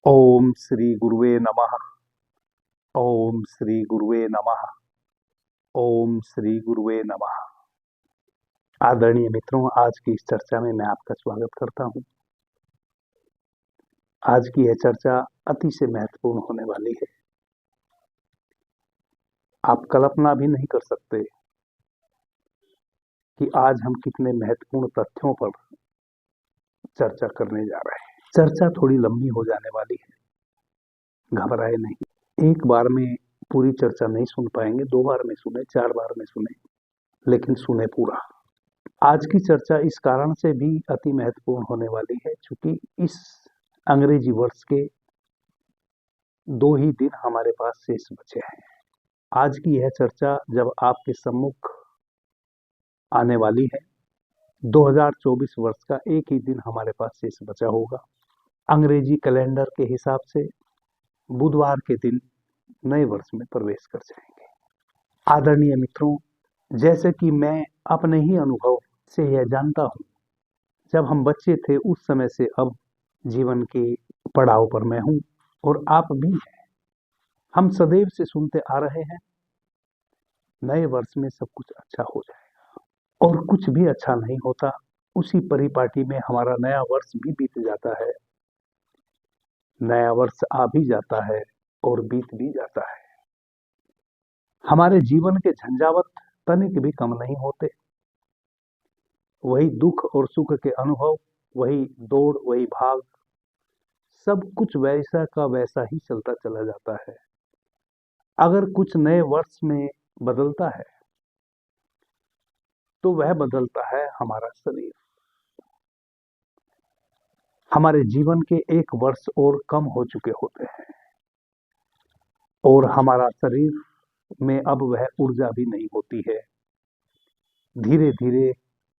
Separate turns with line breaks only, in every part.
ओम श्री गुरुवे नमः। ओम श्री गुरुवे नमः। ओम श्री गुरुवे नमः। आदरणीय मित्रों, आज की इस चर्चा में मैं आपका स्वागत करता हूं। आज की यह चर्चा अति से महत्वपूर्ण होने वाली है। आप कल्पना भी नहीं कर सकते कि आज हम कितने महत्वपूर्ण तथ्यों पर चर्चा करने जा रहे हैं। चर्चा थोड़ी लंबी हो जाने वाली है, घबराए नहीं। एक बार में पूरी चर्चा नहीं सुन पाएंगे, 2 बार में सुने, 4 बार में सुने, लेकिन सुने पूरा। आज की चर्चा इस कारण से भी अति महत्वपूर्ण होने वाली है क्योंकि इस अंग्रेजी वर्ष के 2 ही दिन हमारे पास शेष बचे हैं। आज की यह चर्चा जब आपके सम्मुख आने वाली है, 2024 वर्ष का एक ही दिन हमारे पास शेष बचा होगा। अंग्रेजी कैलेंडर के हिसाब से बुधवार के दिन नए वर्ष में प्रवेश कर जाएंगे। आदरणीय मित्रों, जैसे कि मैं अपने ही अनुभव से यह जानता हूं, जब हम बच्चे थे उस समय से अब जीवन के पड़ाव पर मैं हूं और आप भी हैं। हम सदैव से सुनते आ रहे हैं, नए वर्ष में सब कुछ अच्छा हो जाएगा, और कुछ भी अच्छा नहीं होता। उसी परिपाटी में हमारा नया वर्ष भी बीत जाता है, नया वर्ष आ भी जाता है और बीत भी जाता है। हमारे जीवन के झंझावत तनिक भी कम नहीं होते। वही दुख और सुख के अनुभव, वही दौड़, वही भाग, सब कुछ वैसा का वैसा ही चलता चला जाता है। अगर कुछ नए वर्ष में बदलता है तो वह बदलता है हमारा शरीर। हमारे जीवन के 1 वर्ष और कम हो चुके होते हैं और हमारा शरीर में अब वह ऊर्जा भी नहीं होती है। धीरे धीरे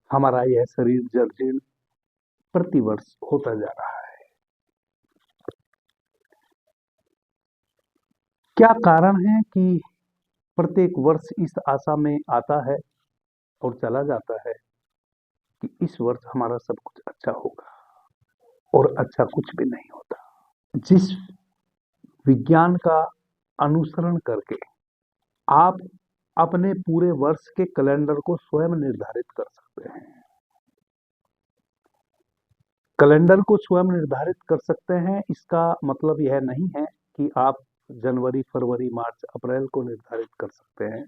हमारा यह शरीर जर्जीर्ण प्रतिवर्ष होता जा रहा है। क्या कारण है कि प्रत्येक वर्ष इस आशा में आता है और चला जाता है कि इस वर्ष हमारा सब कुछ अच्छा होगा, और अच्छा कुछ भी नहीं होता। जिस विज्ञान का अनुसरण करके आप अपने पूरे वर्ष के कैलेंडर को स्वयं निर्धारित कर सकते हैं, कैलेंडर को स्वयं निर्धारित कर सकते हैं, इसका मतलब यह नहीं है कि आप जनवरी, फरवरी, मार्च, अप्रैल को निर्धारित कर सकते हैं।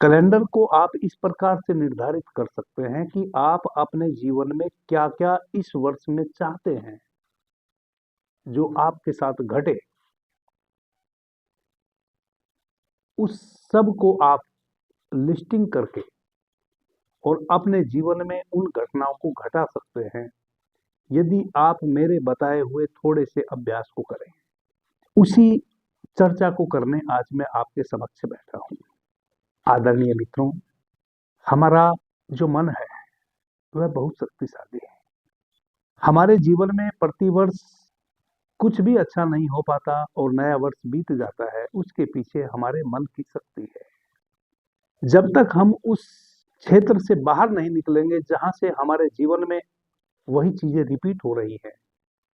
कैलेंडर को आप इस प्रकार से निर्धारित कर सकते हैं कि आप अपने जीवन में क्या क्या इस वर्ष में चाहते हैं जो आपके साथ घटे, उस सब को आप लिस्टिंग करके और अपने जीवन में उन घटनाओं को घटा सकते हैं, यदि आप मेरे बताए हुए थोड़े से अभ्यास को करें। उसी चर्चा को करने आज मैं आपके समक्ष बैठा हूं। आदरणीय मित्रों, हमारा जो मन है वह बहुत शक्तिशाली है। हमारे जीवन में प्रतिवर्ष कुछ भी अच्छा नहीं हो पाता और नया वर्ष बीत जाता है, उसके पीछे हमारे मन की शक्ति है। जब तक हम उस क्षेत्र से बाहर नहीं निकलेंगे जहां से हमारे जीवन में वही चीजें रिपीट हो रही हैं,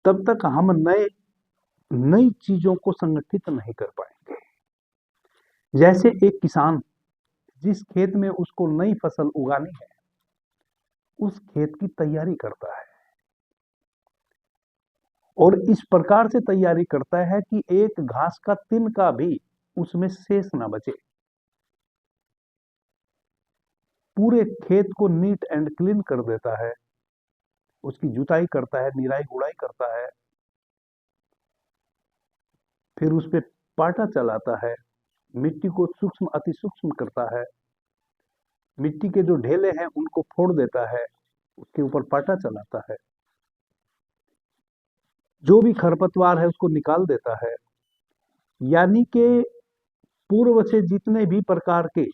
तब तक हम नई चीजों को संगठित नहीं कर पाएंगे। जैसे एक किसान जिस खेत में उसको नई फसल उगानी है, उस खेत की तैयारी करता है और इस प्रकार से तैयारी करता है कि एक घास का तिनका भी उसमें शेष ना बचे। पूरे खेत को नीट एंड क्लीन कर देता है, उसकी जुताई करता है, निराई गुड़ाई करता है, फिर उस पे पाटा चलाता है, मिट्टी को सूक्ष्म अति सूक्ष्म करता है, मिट्टी के जो ढेले हैं उनको फोड़ देता है, उसके ऊपर पाटा चलाता है, जो भी खरपतवार है उसको निकाल देता है। यानी कि पूर्व से जितने भी प्रकार के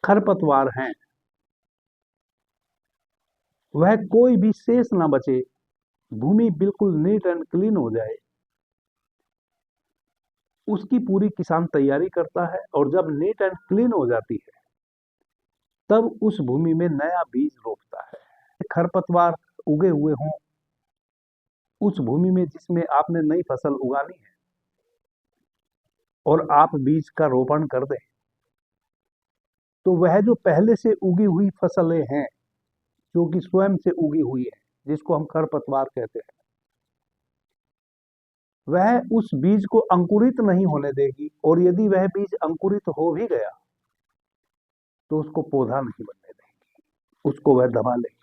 खरपतवार हैं वह कोई भी शेष ना बचे, भूमि बिल्कुल नीट एंड क्लीन हो जाए, उसकी पूरी किसान तैयारी करता है। और जब नीट एंड क्लीन हो जाती है तब उस भूमि में नया बीज रोपता है। खरपतवार उगे हुए हों उस भूमि में जिसमें आपने नई फसल उगानी है और आप बीज का रोपण कर दें, तो वह जो पहले से उगी हुई फसलें हैं, जो कि स्वयं से उगी हुई है, जिसको हम खरपतवार कहते हैं, वह उस बीज को अंकुरित नहीं होने देगी। और यदि वह बीज अंकुरित हो भी गया तो उसको पौधा नहीं बनने देगी, उसको वह दबा लेगी।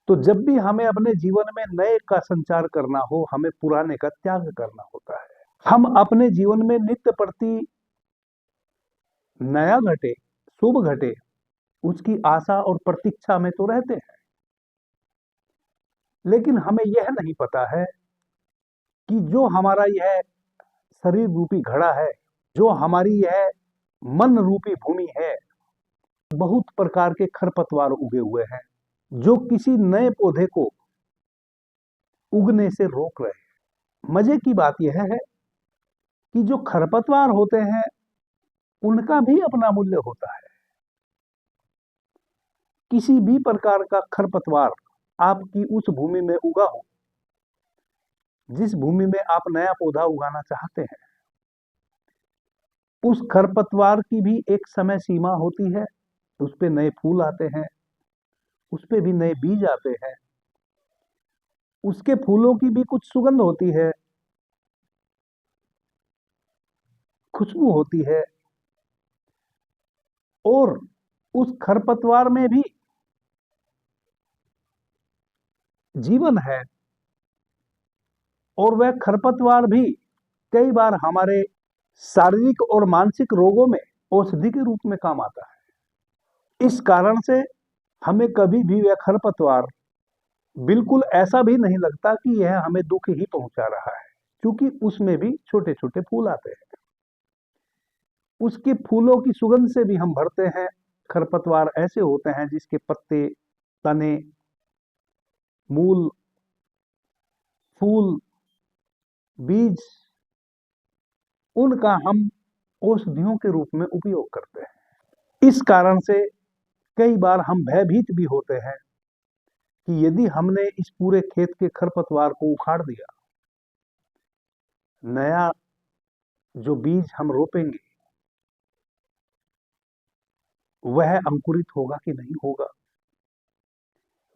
तो जब भी हमें अपने जीवन में नए का संचार करना हो, हमें पुराने का त्याग करना होता है। हम अपने जीवन में नित्य प्रति नया घटे, शुभ घटे, उसकी आशा और प्रतीक्षा में तो रहते हैं, लेकिन हमें यह नहीं पता है कि जो हमारा यह शरीर रूपी घड़ा है, जो हमारी यह मन रूपी भूमि है, बहुत प्रकार के खरपतवार उगे हुए हैं जो किसी नए पौधे को उगने से रोक रहे हैं। मजे की बात यह है कि जो खरपतवार होते हैं उनका भी अपना मूल्य होता है। किसी भी प्रकार का खरपतवार आपकी उस भूमि में उगा हो, जिस भूमि में आप नया पौधा उगाना चाहते हैं, उस खरपतवार की भी एक समय सीमा होती है। उस पे नए फूल आते हैं, उस पे भी नए बीज आते हैं, उसके फूलों की भी कुछ सुगंध होती है, खुशबू होती है, और उस खरपतवार में भी जीवन है। और वह खरपतवार भी कई बार हमारे शारीरिक और मानसिक रोगों में औषधि के रूप में काम आता है। इस कारण से हमें कभी भी वह खरपतवार बिल्कुल ऐसा भी नहीं लगता कि यह हमें दुख ही पहुंचा रहा है, क्योंकि उसमें भी छोटे छोटे फूल आते हैं। उसके फूलों की सुगंध से भी हम भरते हैं। खरपतवार ऐसे होते हैं जिसके पत्ते, तने, मूल, फूल, बीज, उनका हम औषधियों के रूप में उपयोग करते हैं। इस कारण से कई बार हम भयभीत भी होते हैं कि यदि हमने इस पूरे खेत के खरपतवार को उखाड़ दिया, नया जो बीज हम रोपेंगे वह अंकुरित होगा कि नहीं होगा,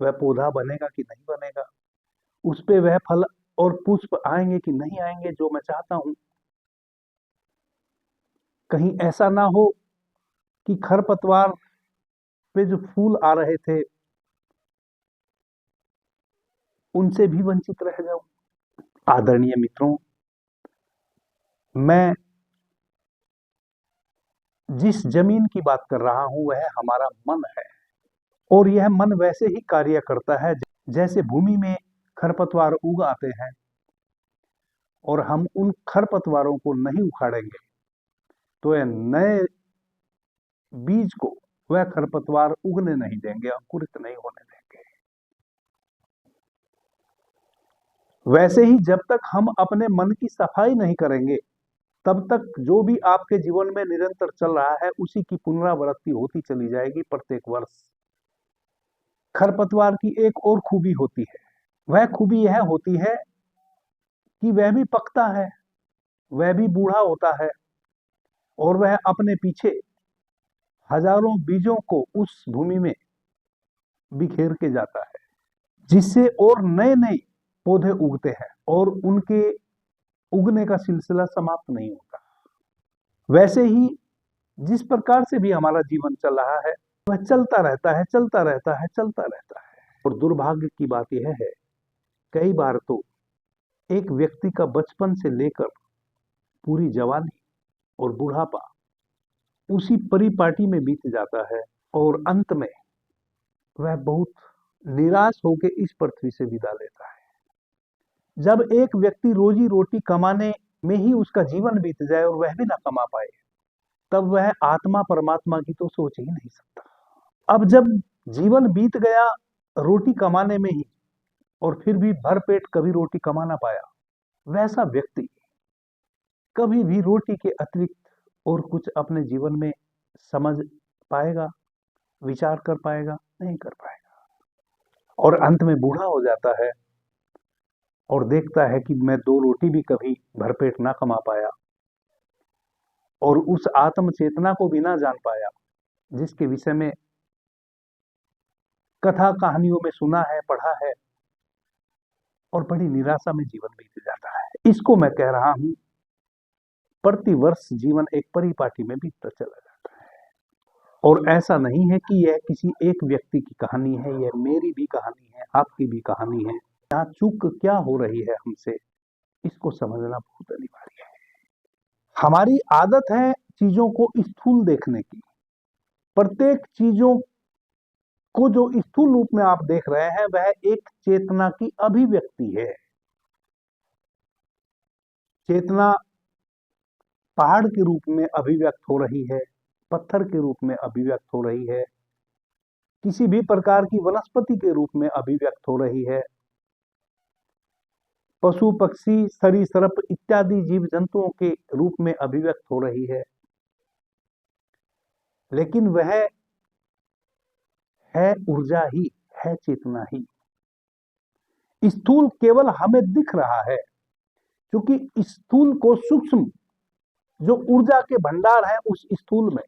वह पौधा बनेगा कि नहीं बनेगा, उस पे वह फल और पुष्प आएंगे कि नहीं आएंगे जो मैं चाहता हूं। कहीं ऐसा ना हो कि खरपतवार पे जो फूल आ रहे थे उनसे भी वंचित रह जाऊं। आदरणीय मित्रों, मैं जिस जमीन की बात कर रहा हूं वह हमारा मन है, और यह मन वैसे ही कार्य करता है जैसे भूमि में खरपतवार उग आते हैं, और हम उन खरपतवारों को नहीं उखाड़ेंगे तो यह नए बीज को वह खरपतवार उगने नहीं देंगे, अंकुरित नहीं होने देंगे। वैसे ही जब तक हम अपने मन की सफाई नहीं करेंगे, तब तक जो भी आपके जीवन में निरंतर चल रहा है उसी की पुनरावृत्ति होती चली जाएगी प्रत्येक वर्ष। खरपतवार की एक और खूबी होती है, वह खूबी यह होती है कि वह भी पकता है, वह भी बूढ़ा होता है, और वह अपने पीछे हजारों बीजों को उस भूमि में बिखेर के जाता है, जिससे और नए नए पौधे उगते हैं और उनके उगने का सिलसिला समाप्त नहीं होता। वैसे ही जिस प्रकार से भी हमारा जीवन चल रहा है वह चलता रहता है, चलता रहता है, चलता रहता है। और दुर्भाग्य की बात यह है, कई बार तो एक व्यक्ति का बचपन से लेकर पूरी जवानी और बुढ़ापा उसी परिपाटी में बीत जाता है, और अंत में वह बहुत निराश होकर इस पृथ्वी से विदा लेता है। जब एक व्यक्ति रोजी रोटी कमाने में ही उसका जीवन बीत जाए और वह भी ना कमा पाए, तब वह आत्मा परमात्मा की तो सोच ही नहीं सकता। अब जब जीवन बीत गया रोटी कमाने में ही, और फिर भी भर पेट कभी रोटी कमा ना पाया, वैसा व्यक्ति कभी भी रोटी के अतिरिक्त और कुछ अपने जीवन में समझ पाएगा, विचार कर पाएगा? नहीं कर पाएगा, और अंत में बूढ़ा हो जाता है और देखता है कि मैं 2 रोटी भी कभी भरपेट ना कमा पाया, और उस आत्म चेतना को भी ना जान पाया जिसके विषय में कथा कहानियों में सुना है, पढ़ा है, और बड़ी निराशा में जीवन बीत जाता है। इसको मैं कह रहा हूं, प्रतिवर्ष जीवन एक परिपाटी में बीतता चला जाता है। और ऐसा नहीं है कि यह किसी एक व्यक्ति की कहानी है, यह मेरी भी कहानी है, आपकी भी कहानी है। यहाँ चूक क्या हो रही है हमसे, इसको समझना बहुत अनिवार्य है। हमारी आदत है चीजों को स्थूल देखने की। प्रत्येक चीजों को जो स्थूल रूप में आप देख रहे हैं वह एक चेतना की अभिव्यक्ति है। चेतना पहाड़ के रूप में अभिव्यक्त हो रही है, पत्थर के रूप में अभिव्यक्त हो रही है, किसी भी प्रकार की वनस्पति के रूप में अभिव्यक्त हो रही है, पशु पक्षी सरीसृप इत्यादि जीव जंतुओं के रूप में अभिव्यक्त हो रही है। लेकिन वह है ऊर्जा ही, है चेतना ही। स्थूल केवल हमें दिख रहा है, क्योंकि स्थूल को सूक्ष्म जो ऊर्जा के भंडार है उस स्थूल में,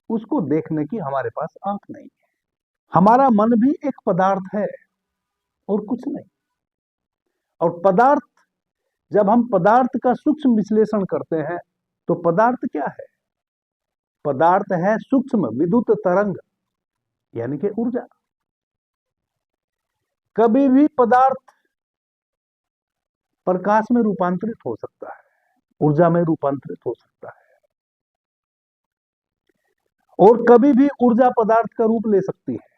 उसको देखने की हमारे पास आंख नहीं है। हमारा मन भी एक पदार्थ है और कुछ नहीं। और पदार्थ, जब हम पदार्थ का सूक्ष्म विश्लेषण करते हैं तो पदार्थ क्या है? पदार्थ है सूक्ष्म विद्युत तरंग, यानी कि ऊर्जा। कभी भी पदार्थ प्रकाश में रूपांतरित हो सकता है, ऊर्जा में रूपांतरित हो सकता है, और कभी भी ऊर्जा पदार्थ का रूप ले सकती है।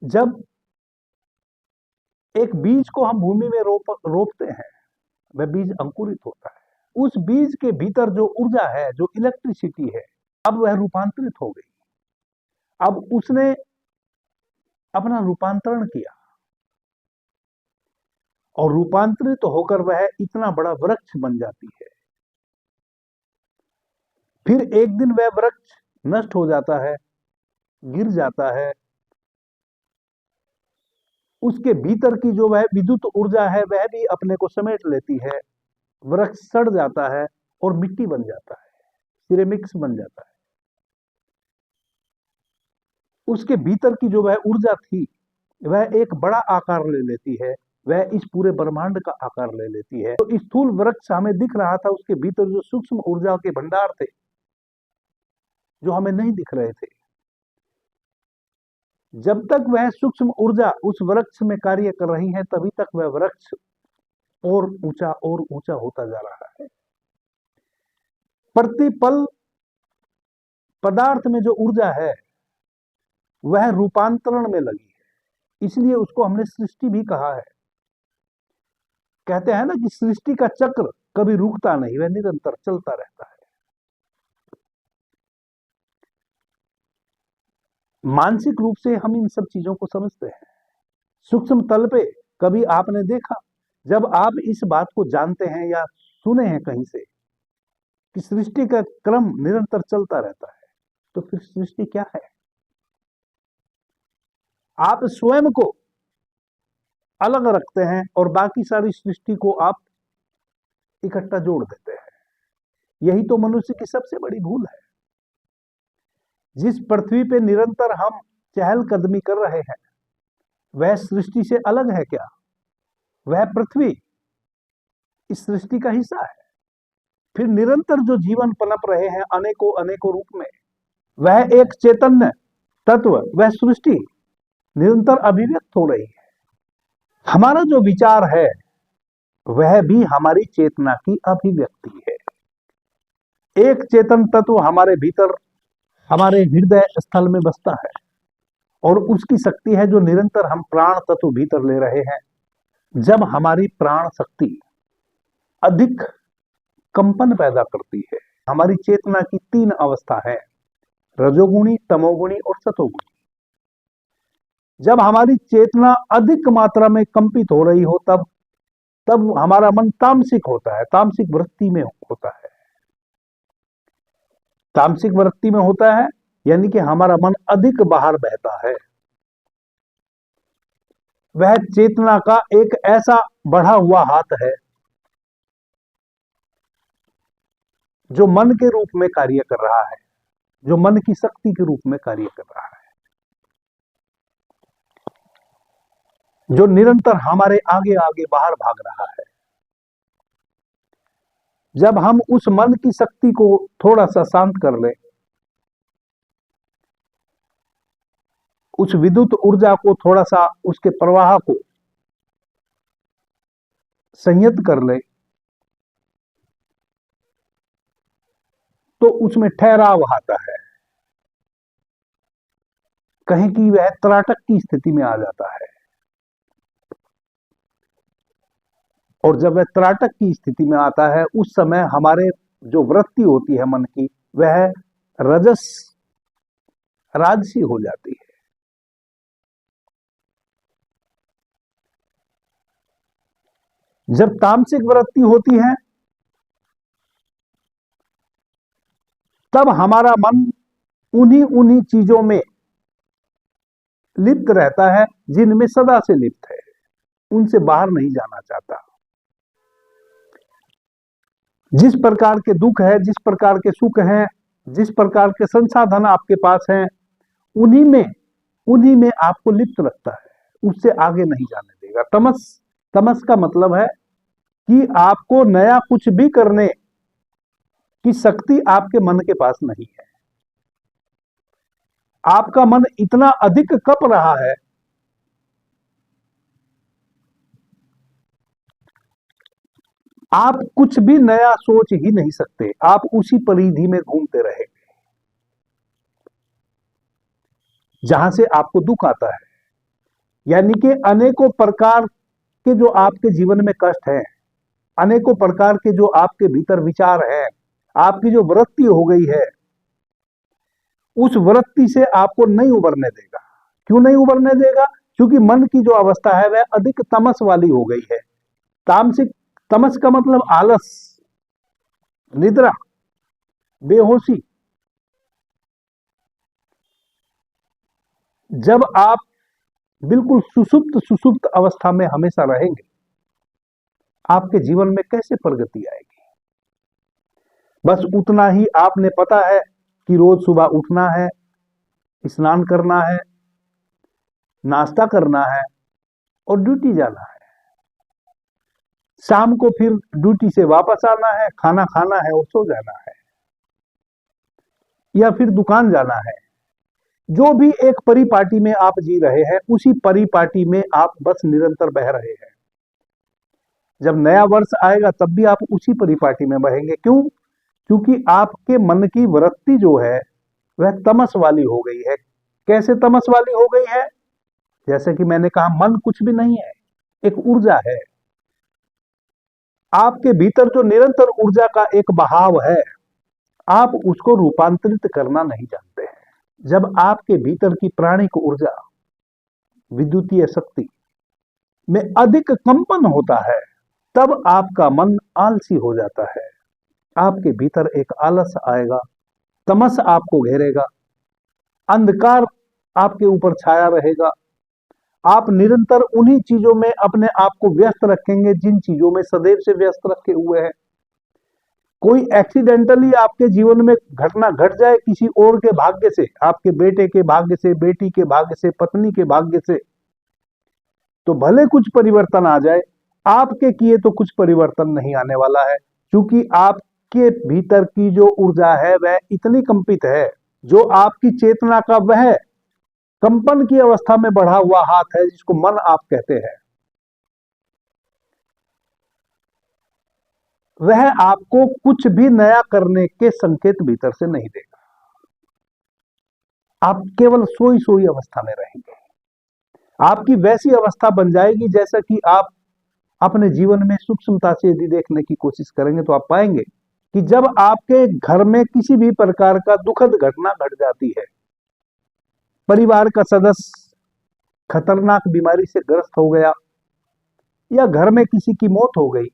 जब एक बीज को हम भूमि में रोपते हैं, वह बीज अंकुरित होता है। उस बीज के भीतर जो ऊर्जा है, जो इलेक्ट्रिसिटी है, अब वह रूपांतरित हो गई। अब उसने अपना रूपांतरण किया और रूपांतरित होकर वह इतना बड़ा वृक्ष बन जाती है। फिर एक दिन वह वृक्ष नष्ट हो जाता है, गिर जाता है। उसके भीतर की जो वह विद्युत ऊर्जा है वह भी अपने को समेट लेती है। वृक्ष सड़ जाता है और मिट्टी बन जाता है, सिरेमिक्स बन जाता है। उसके भीतर की जो वह ऊर्जा थी वह एक बड़ा आकार ले लेती है, वह इस पूरे ब्रह्मांड का आकार ले लेती है। तो स्थूल वृक्ष हमें दिख रहा था, उसके भीतर जो सूक्ष्म ऊर्जा के भंडार थे जो हमें नहीं दिख रहे थे, जब तक वह सूक्ष्म ऊर्जा उस वृक्ष में कार्य कर रही है तभी तक वह वृक्ष और ऊंचा होता जा रहा है। प्रतिपल पदार्थ में जो ऊर्जा है वह रूपांतरण में लगी है, इसलिए उसको हमने सृष्टि भी कहा है। कहते हैं ना कि सृष्टि का चक्र कभी रुकता नहीं, वह निरंतर चलता रहता है। मानसिक रूप से हम इन सब चीजों को समझते हैं। सूक्ष्म तल पे कभी आपने देखा, जब आप इस बात को जानते हैं या सुने हैं कहीं से कि सृष्टि का क्रम निरंतर चलता रहता है, तो फिर सृष्टि क्या है? आप स्वयं को अलग रखते हैं और बाकी सारी सृष्टि को आप इकट्ठा जोड़ देते हैं। यही तो मनुष्य की सबसे बड़ी भूल है। जिस पृथ्वी पे निरंतर हम चहलकदमी कर रहे हैं वह सृष्टि से अलग है क्या? वह पृथ्वी इस सृष्टि का हिस्सा है। फिर निरंतर जो जीवन पनप रहे हैं अनेकों अनेकों रूप में, वह एक चैतन्य तत्व, वह सृष्टि निरंतर अभिव्यक्त हो रही है। हमारा जो विचार है वह भी हमारी चेतना की अभिव्यक्ति है। एक चेतन तत्व हमारे भीतर, हमारे हृदय स्थल में बसता है, और उसकी शक्ति है जो निरंतर हम प्राण तत्व भीतर ले रहे हैं। जब हमारी प्राण शक्ति अधिक कंपन पैदा करती है, हमारी चेतना की 3 अवस्था है, रजोगुणी, तमोगुणी और सतोगुणी। जब हमारी चेतना अधिक मात्रा में कंपित हो रही हो तब हमारा मन तामसिक होता है, तामसिक वृत्ति में होता है। तामसिक वृत्ति में होता है यानी कि हमारा मन अधिक बाहर बहता है। वह चेतना का एक ऐसा बढ़ा हुआ हाथ है जो मन के रूप में कार्य कर रहा है, जो मन की शक्ति के रूप में कार्य कर रहा है, जो निरंतर हमारे आगे आगे बाहर भाग रहा है। जब हम उस मन की शक्ति को थोड़ा सा शांत कर लें, उस विद्युत ऊर्जा को थोड़ा सा, उसके प्रवाह को संयत कर ले, तो उसमें ठहराव आता है, कहीं कि वह त्राटक की स्थिति में आ जाता है। और जब वह त्राटक की स्थिति में आता है, उस समय हमारे जो वृत्ति होती है मन की, वह रजस राजसी हो जाती है। जब तामसिक वृत्ति होती है, तब हमारा मन उन्हीं उन्हीं चीजों में लिप्त रहता है जिनमें सदा से लिप्त है, उनसे बाहर नहीं जाना चाहता। जिस प्रकार के दुख है, जिस प्रकार के सुख हैं, जिस प्रकार के संसाधन आपके पास हैं, उन्हीं में आपको लिप्त रखता है, उससे आगे नहीं जाने देगा। तमस का मतलब है कि आपको नया कुछ भी करने की शक्ति आपके मन के पास नहीं है। आपका मन इतना अधिक कप रहा है, आप कुछ भी नया सोच ही नहीं सकते, आप उसी परिधि में घूमते रहेंगे जहां से आपको दुख आता है। यानी कि अनेकों प्रकार के जो आपके जीवन में कष्ट हैं, अनेकों प्रकार के जो आपके भीतर विचार हैं, आपकी जो वृत्ति हो गई है, उस वृत्ति से आपको नहीं उबरने देगा। क्यों नहीं उबरने देगा? क्योंकि मन की जो अवस्था है वह अधिक तमस वाली हो गई है। तमस का मतलब आलस, निद्रा, बेहोशी। जब आप बिल्कुल सुसुप्त अवस्था में हमेशा रहेंगे, आपके जीवन में कैसे प्रगति आएगी? बस उतना ही आपने पता है कि रोज सुबह उठना है, स्नान करना है, नाश्ता करना है और ड्यूटी जाना है। शाम को फिर ड्यूटी से वापस आना है, खाना खाना है और सो जाना है, या फिर दुकान जाना है। जो भी एक परिपाटी में आप जी रहे हैं, उसी परिपाटी में आप बस निरंतर बह रहे हैं। जब नया वर्ष आएगा तब भी आप उसी परिपाटी में बहेंगे। क्यों? क्योंकि आपके मन की वृत्ति जो है वह तमस वाली हो गई है। कैसे तमस वाली हो गई है? जैसे कि मैंने कहा, मन कुछ भी नहीं है, एक ऊर्जा है। आपके भीतर जो निरंतर ऊर्जा का एक बहाव है, आप उसको रूपांतरित करना नहीं जानते हैं। जब आपके भीतर की प्राणिक ऊर्जा, विद्युतीय शक्ति में अधिक कंपन होता है, तब आपका मन आलसी हो जाता है। आपके भीतर एक आलस आएगा, तमस आपको घेरेगा, अंधकार आपके ऊपर छाया रहेगा। आप निरंतर उन्हीं चीजों में अपने आप को व्यस्त रखेंगे जिन चीजों में सदैव से व्यस्त रखे हुए हैं। कोई एक्सीडेंटली आपके जीवन में घटना घट जाए किसी और के भाग्य से, आपके बेटे के भाग्य से, बेटी के भाग्य से, पत्नी के भाग्य से, तो भले कुछ परिवर्तन आ जाए, आपके किए तो कुछ परिवर्तन नहीं आने वाला है। क्योंकि आपके भीतर की जो ऊर्जा है वह इतनी कंपित है, जो आपकी चेतना का वह कंपन की अवस्था में बढ़ा हुआ हाथ है जिसको मन आप कहते हैं, वह आपको कुछ भी नया करने के संकेत भीतर से नहीं देगा। आप केवल सोई सोई अवस्था में रहेंगे। आपकी वैसी अवस्था बन जाएगी जैसा कि आप अपने जीवन में सूक्ष्मता से यदि देखने की कोशिश करेंगे तो आप पाएंगे कि जब आपके घर में किसी भी प्रकार का दुखद घटना घट जाती है, परिवार का सदस्य खतरनाक बीमारी से ग्रस्त हो गया, या घर में किसी की मौत हो गई,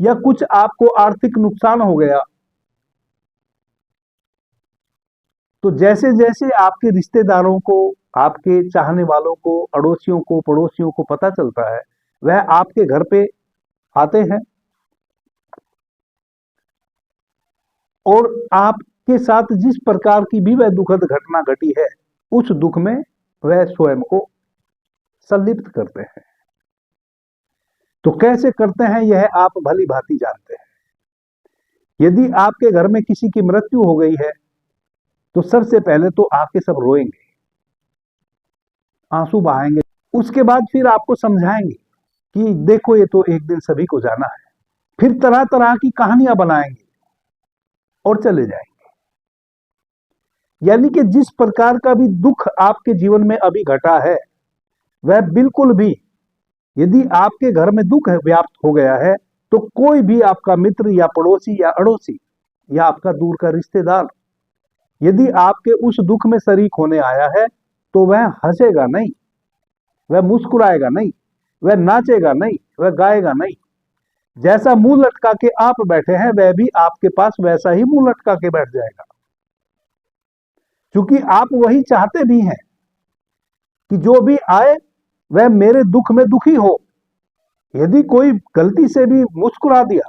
या कुछ आपको आर्थिक नुकसान हो गया, तो जैसे जैसे आपके रिश्तेदारों को आपके चाहने वालों को, अड़ोसियों को, पड़ोसियों को पता चलता है, वह आपके घर पे आते हैं और आपके साथ जिस प्रकार की भी वह दुखद घटना घटी है, उस दुख में वह स्वयं को संलिप्त करते हैं। तो कैसे करते हैं यह आप भली भांति जानते हैं। यदि आपके घर में किसी की मृत्यु हो गई है तो सबसे पहले तो आके सब रोएंगे, आंसू बहाएंगे, उसके बाद फिर आपको समझाएंगे कि देखो ये तो एक दिन सभी को जाना है। फिर तरह तरह की कहानियां बनाएंगे और चले जाएंगे। यानी कि जिस प्रकार का भी दुख आपके जीवन में अभी घटा है, वह बिल्कुल भी, यदि आपके घर में दुख व्याप्त हो गया है तो कोई भी आपका मित्र या पड़ोसी या अड़ोसी या आपका दूर का रिश्तेदार यदि आपके उस दुख में शरीक होने आया है तो वह हंसेगा नहीं, वह मुस्कुराएगा नहीं, वह नाचेगा नहीं, वह गाएगा नहीं। जैसा मुंह लटका के आप बैठे हैं वह भी आपके पास वैसा ही मुंह लटका के बैठ जाएगा, क्योंकि आप वही चाहते भी हैं कि जो भी आए वह मेरे दुख में दुखी हो। यदि कोई गलती से भी मुस्कुरा दिया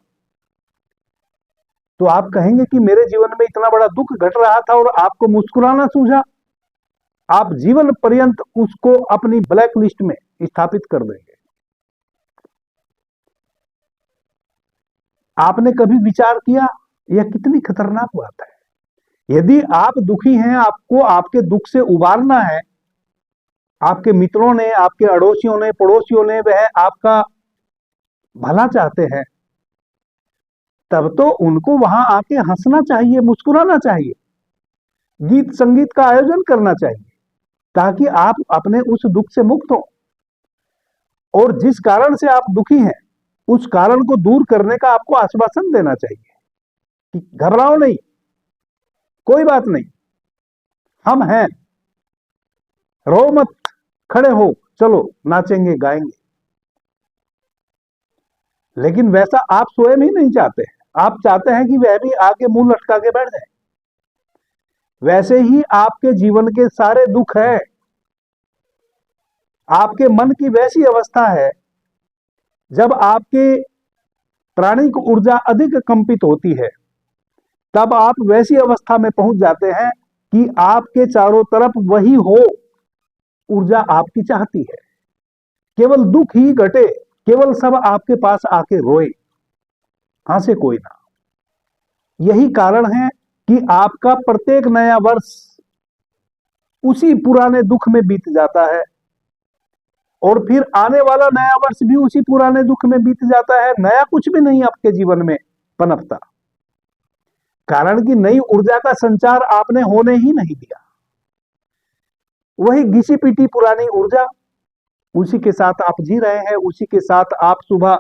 तो आप कहेंगे कि मेरे जीवन में इतना बड़ा दुख घट रहा था और आपको मुस्कुराना सूझा। आप जीवन पर्यंत उसको अपनी ब्लैक लिस्ट में स्थापित कर देंगे। आपने कभी विचार किया यह कितनी खतरनाक बात है। यदि आप दुखी हैं, आपको आपके दुख से उबारना है, आपके मित्रों ने, आपके अड़ोसियों ने, पड़ोसियों ने वह आपका भला चाहते हैं, तब तो उनको वहां आके हंसना चाहिए, मुस्कुराना चाहिए, गीत संगीत का आयोजन करना चाहिए, ताकि आप अपने उस दुख से मुक्त हो। और जिस कारण से आप दुखी हैं उस कारण को दूर करने का आपको आश्वासन देना चाहिए कि घबराओ नहीं, कोई बात नहीं, हम हैं, रो मत, खड़े हो, चलो नाचेंगे गाएंगे। लेकिन वैसा आप स्वयं ही नहीं चाहते। आप चाहते हैं कि वह भी आके मुंह लटका के बैठ जाए। वैसे ही आपके जीवन के सारे दुख है, आपके मन की वैसी अवस्था है जब आपके प्राणिक ऊर्जा अधिक कंपित होती है, तब आप वैसी अवस्था में पहुंच जाते हैं कि आपके चारों तरफ वही हो ऊर्जा आपकी चाहती है, केवल दुख ही घटे, केवल सब आपके पास आके रोए, हंसे कोई ना। यही कारण है कि आपका प्रत्येक नया वर्ष उसी पुराने दुख में बीत जाता है और फिर आने वाला नया वर्ष भी उसी पुराने दुख में बीत जाता है। नया कुछ भी नहीं आपके जीवन में पनपता, कारण कि नई ऊर्जा का संचार आपने होने ही नहीं दिया। वही घिसी पीटी पुरानी ऊर्जा, उसी के साथ आप जी रहे हैं, उसी के साथ आप सुबह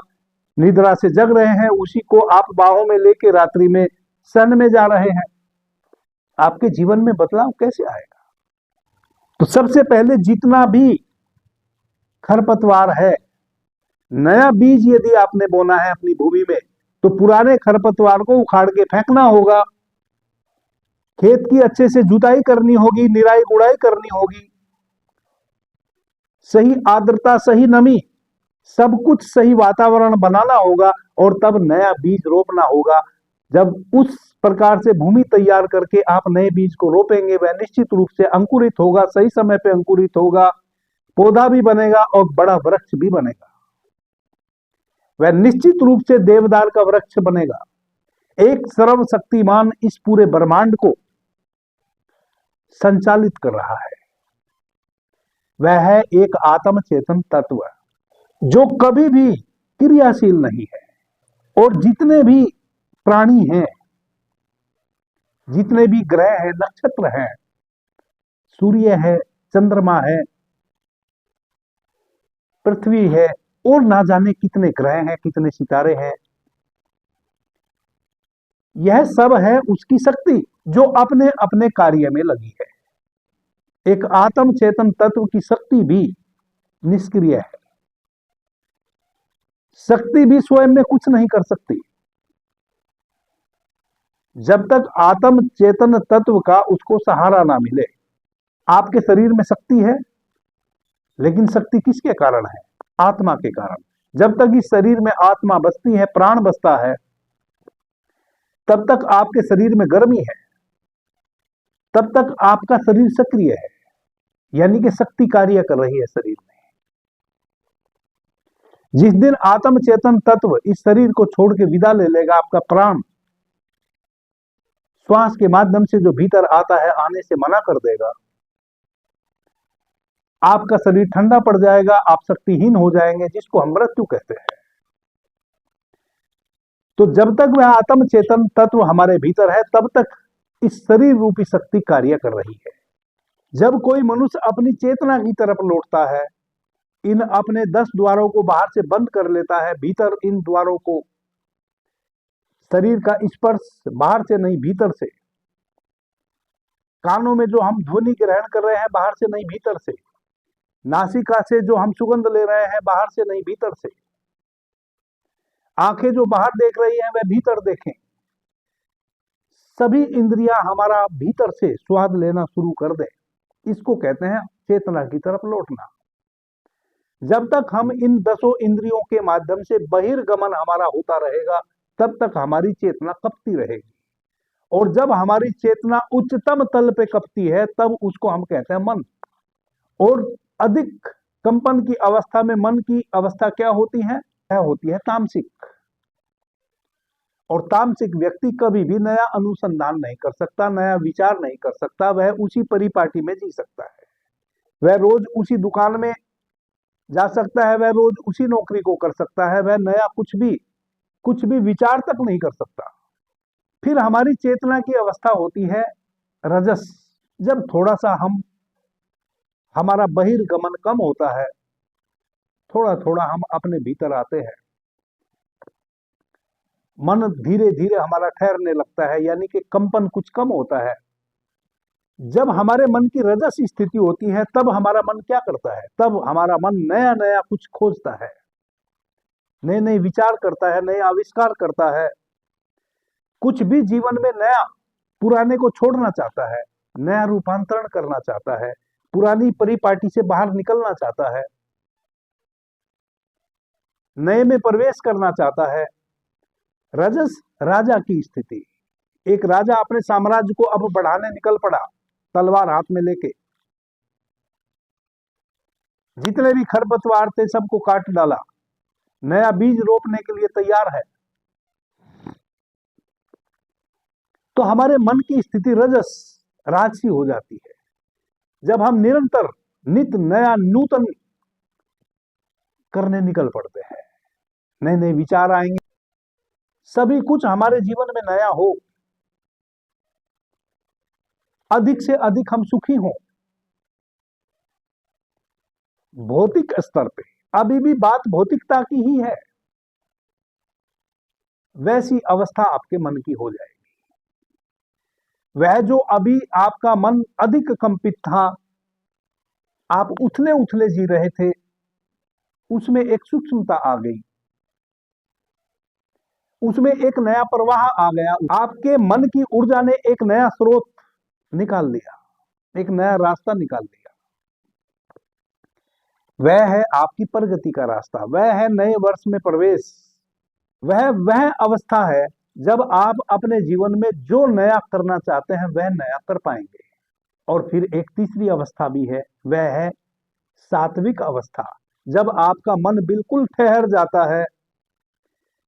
निद्रा से जग रहे हैं, उसी को आप बाहों में लेके रात्रि में सन में जा रहे हैं। आपके जीवन में बदलाव कैसे आएगा? तो सबसे पहले जितना भी खरपतवार है, नया बीज यदि आपने बोना है अपनी भूमि में, तो पुराने खरपतवार को उखाड़ के फेंकना होगा। खेत की अच्छे से जुताई करनी होगी, निराई गुड़ाई करनी होगी, सही आर्द्रता, सही नमी, सब कुछ सही वातावरण बनाना होगा और तब नया बीज रोपना होगा। जब उस प्रकार से भूमि तैयार करके आप नए बीज को रोपेंगे, वह निश्चित रूप से अंकुरित होगा, सही समय पे अंकुरित होगा, पौधा भी बनेगा और बड़ा वृक्ष भी बनेगा। वह निश्चित रूप से देवदार का वृक्ष बनेगा। एक सर्वशक्तिमान इस पूरे ब्रह्मांड को संचालित कर रहा है। वह है एक आत्म चेतन तत्व जो कभी भी क्रियाशील नहीं है। और जितने भी प्राणी हैं, जितने भी ग्रह हैं, नक्षत्र हैं, सूर्य है, चंद्रमा है, पृथ्वी है और ना जाने कितने ग्रह हैं, कितने सितारे हैं, यह सब है उसकी शक्ति जो अपने अपने कार्य में लगी है। एक आत्म चेतन तत्व की शक्ति भी निष्क्रिय है। शक्ति भी स्वयं में कुछ नहीं कर सकती जब तक आत्म चेतन तत्व का उसको सहारा ना मिले। आपके शरीर में शक्ति है, लेकिन शक्ति किसके कारण है? आत्मा के कारण। जब तक इस शरीर में आत्मा बसती है, प्राण बसता है, तब तक आपके शरीर में गर्मी है, तब तक आपका शरीर सक्रिय है, यानी कि शक्ति कार्य कर रही है शरीर में। जिस दिन आत्म चेतन तत्व इस शरीर को छोड़ के विदा ले लेगा, आपका प्राण श्वास के माध्यम से जो भीतर आता है आने से मना कर देगा, आपका शरीर ठंडा पड़ जाएगा, आप शक्तिहीन हो जाएंगे, जिसको हम मृत्यु कहते हैं। तो जब तक वह आत्म चेतन तत्व हमारे भीतर है, तब तक इस शरीर रूपी शक्ति कार्य कर रही है। जब कोई मनुष्य अपनी चेतना की तरफ लौटता है, इन अपने 10 द्वारों को बाहर से बंद कर लेता है, भीतर इन द्वारों को शरीर का स्पर्श बाहर से नहीं भीतर से, कानों में जो हम ध्वनि ग्रहण कर रहे हैं बाहर से नहीं भीतर से, नासिका से जो हम सुगंध ले रहे हैं बाहर से नहीं भीतर से, आंखें जो बाहर देख रही हैं वह भीतर देखें, सभी इंद्रियां हमारा भीतर से स्वाद लेना शुरू कर दें, इसको कहते हैं चेतना की तरफ लौटना। जब तक हम इन 10 इंद्रियों के माध्यम से बहिर्गमन हमारा होता रहेगा, तब तक हमारी चेतना कपती रहेगी। और जब हमारी चेतना उच्चतम तल पे कपती है, तब उसको हम कहते हैं मन। और अधिक कंपन की अवस्था में मन की अवस्था क्या होती है? यह होती है तामसिक। और तामसिक व्यक्ति कभी भी नया अनुसंधान नहीं कर सकता, नया विचार नहीं कर सकता, वह उसी परिपाटी में जी सकता है, वह रोज उसी दुकान में जा सकता है, वह रोज उसी नौकरी को कर सकता है, वह नया कुछ भी विचार तक नहीं कर सकता। फिर हमारी चेतना की अवस्था होती है रजस। जब थोड़ा सा हमारा बहिर्गमन कम होता है, थोड़ा थोड़ा हम अपने भीतर आते हैं, मन धीरे धीरे हमारा ठहरने लगता है, यानी कि कंपन कुछ कम होता है। जब हमारे मन की रजस स्थिति होती है, तब हमारा मन क्या करता है? तब हमारा मन नया नया कुछ खोजता है, नए नए विचार करता है, नए आविष्कार करता है, कुछ भी जीवन में नया, पुराने को छोड़ना चाहता है, नया रूपांतरण करना चाहता है, पुरानी परिपाटी से बाहर निकलना चाहता है, नए में प्रवेश करना चाहता है। रजस राजा की स्थिति। एक राजा अपने साम्राज्य को अब बढ़ाने निकल पड़ा, तलवार हाथ में लेके, जितने भी खरपतवार थे सबको काट डाला, नया बीज रोपने के लिए तैयार है। तो हमारे मन की स्थिति रजस राजसी हो जाती है। जब हम निरंतर नित नया नूतन करने निकल पड़ते हैं, नए नए विचार आएंगे, सभी कुछ हमारे जीवन में नया हो, अधिक से अधिक हम सुखी हों। भौतिक स्तर पे अभी भी बात भौतिकता की ही है, वैसी अवस्था आपके मन की हो जाएगी। वह जो अभी आपका मन अधिक कंपित था, आप उथले उथले जी रहे थे, उसमें एक सूक्ष्मता आ गई, उसमें एक नया प्रवाह आ गया, आपके मन की ऊर्जा ने एक नया स्रोत निकाल दिया, एक नया रास्ता निकाल दिया। वह है आपकी प्रगति का रास्ता, वह है नए वर्ष में प्रवेश, वह अवस्था है जब आप अपने जीवन में जो नया करना चाहते हैं वह नया कर पाएंगे। और फिर एक तीसरी अवस्था भी है, वह है सात्विक अवस्था, जब आपका मन बिल्कुल ठहर जाता है,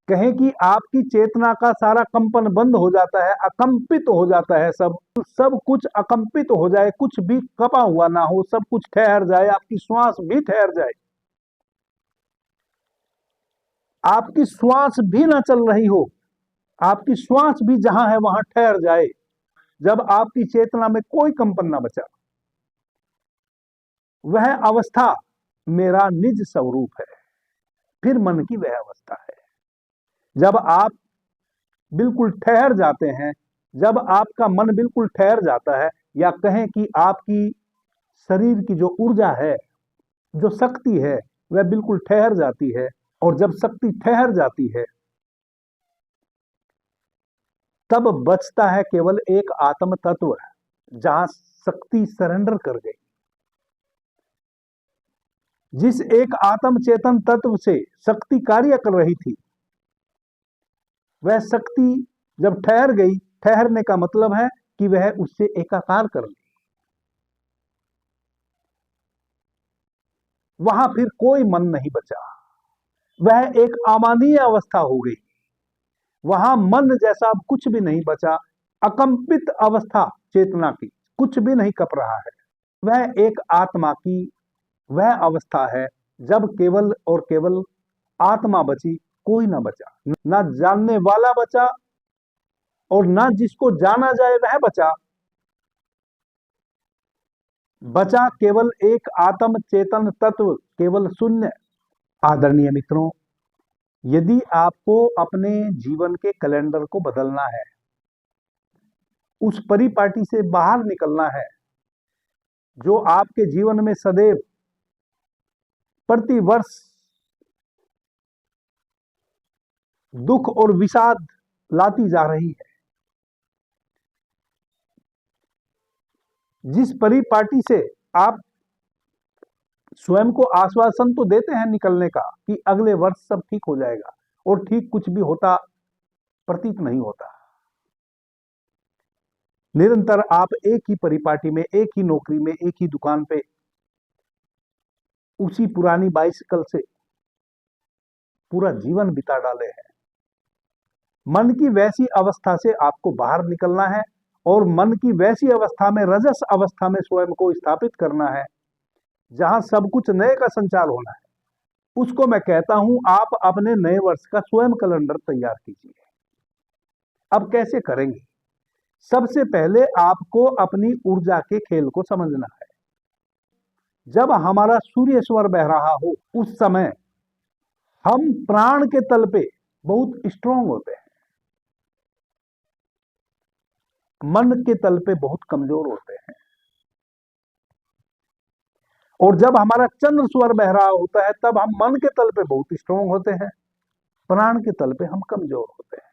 कहें कि आपकी चेतना का सारा कंपन बंद हो जाता है, अकंपित हो जाता है, सब कुछ अकंपित हो जाए, कुछ भी कपा हुआ ना हो, सब कुछ ठहर जाए, आपकी श्वास भी ठहर जाए, आपकी श्वास भी ना चल रही हो, आपकी श्वास भी जहां है वहां ठहर जाए, जब आपकी चेतना में कोई कंपन ना बचा, वह अवस्था मेरा निज स्वरूप है। फिर मन की वह अवस्था है जब आप बिल्कुल ठहर जाते हैं, जब आपका मन बिल्कुल ठहर जाता है, या कहें कि आपकी शरीर की जो ऊर्जा है, जो शक्ति है, वह बिल्कुल ठहर जाती है। और जब शक्ति ठहर जाती है, तब बचता है केवल एक आत्म तत्व, जहां शक्ति सरेंडर कर गई। जिस एक आत्म चेतन तत्व से शक्ति कार्य कर रही थी, वह शक्ति जब ठहर गई, ठहरने का मतलब है कि वह उससे एकाकार कर ली। वहां फिर कोई मन नहीं बचा, वह एक अमानवीय अवस्था हो गई। वहां मन जैसा अब कुछ भी नहीं बचा, अकंपित अवस्था चेतना की, कुछ भी नहीं कप रहा है। वह एक आत्मा की वह अवस्था है जब केवल और केवल आत्मा बची, कोई ना बचा। ना जानने वाला बचा और ना जिसको जाना जाए वह बचा। बचा केवल एक आत्म चेतन तत्व, केवल शून्य। आदरणीय मित्रों, यदि आपको अपने जीवन के कैलेंडर को बदलना है, उस परिपाटी से बाहर निकलना है जो आपके जीवन में सदैव प्रति वर्ष दुख और विषाद लाती जा रही है, जिस परिपाटी से आप स्वयं को आश्वासन तो देते हैं निकलने का कि अगले वर्ष सब ठीक हो जाएगा, और ठीक कुछ भी होता प्रतीत नहीं होता। निरंतर आप एक ही परिपाटी में, एक ही नौकरी में, एक ही दुकान पे, उसी पुरानी बाइसिकल से पूरा जीवन बिता डाले हैं। मन की वैसी अवस्था से आपको बाहर निकलना है और मन की वैसी अवस्था में, रजस अवस्था में स्वयं को स्थापित करना है जहां सब कुछ नए का संचार होना है। उसको मैं कहता हूं, आप अपने नए वर्ष का स्वयं कैलेंडर तैयार कीजिए। अब कैसे करेंगे? सबसे पहले आपको अपनी ऊर्जा के खेल को समझना है। जब हमारा सूर्य स्वर बह रहा हो, उस समय हम प्राण के तल पे बहुत स्ट्रांग होते हैं, मन के तल पे बहुत कमजोर होते हैं। और जब हमारा चंद्र स्वर बह रहा होता है, तब हम मन के तल पे बहुत स्ट्रांग होते हैं, प्राण के तल पे हम कमजोर होते हैं।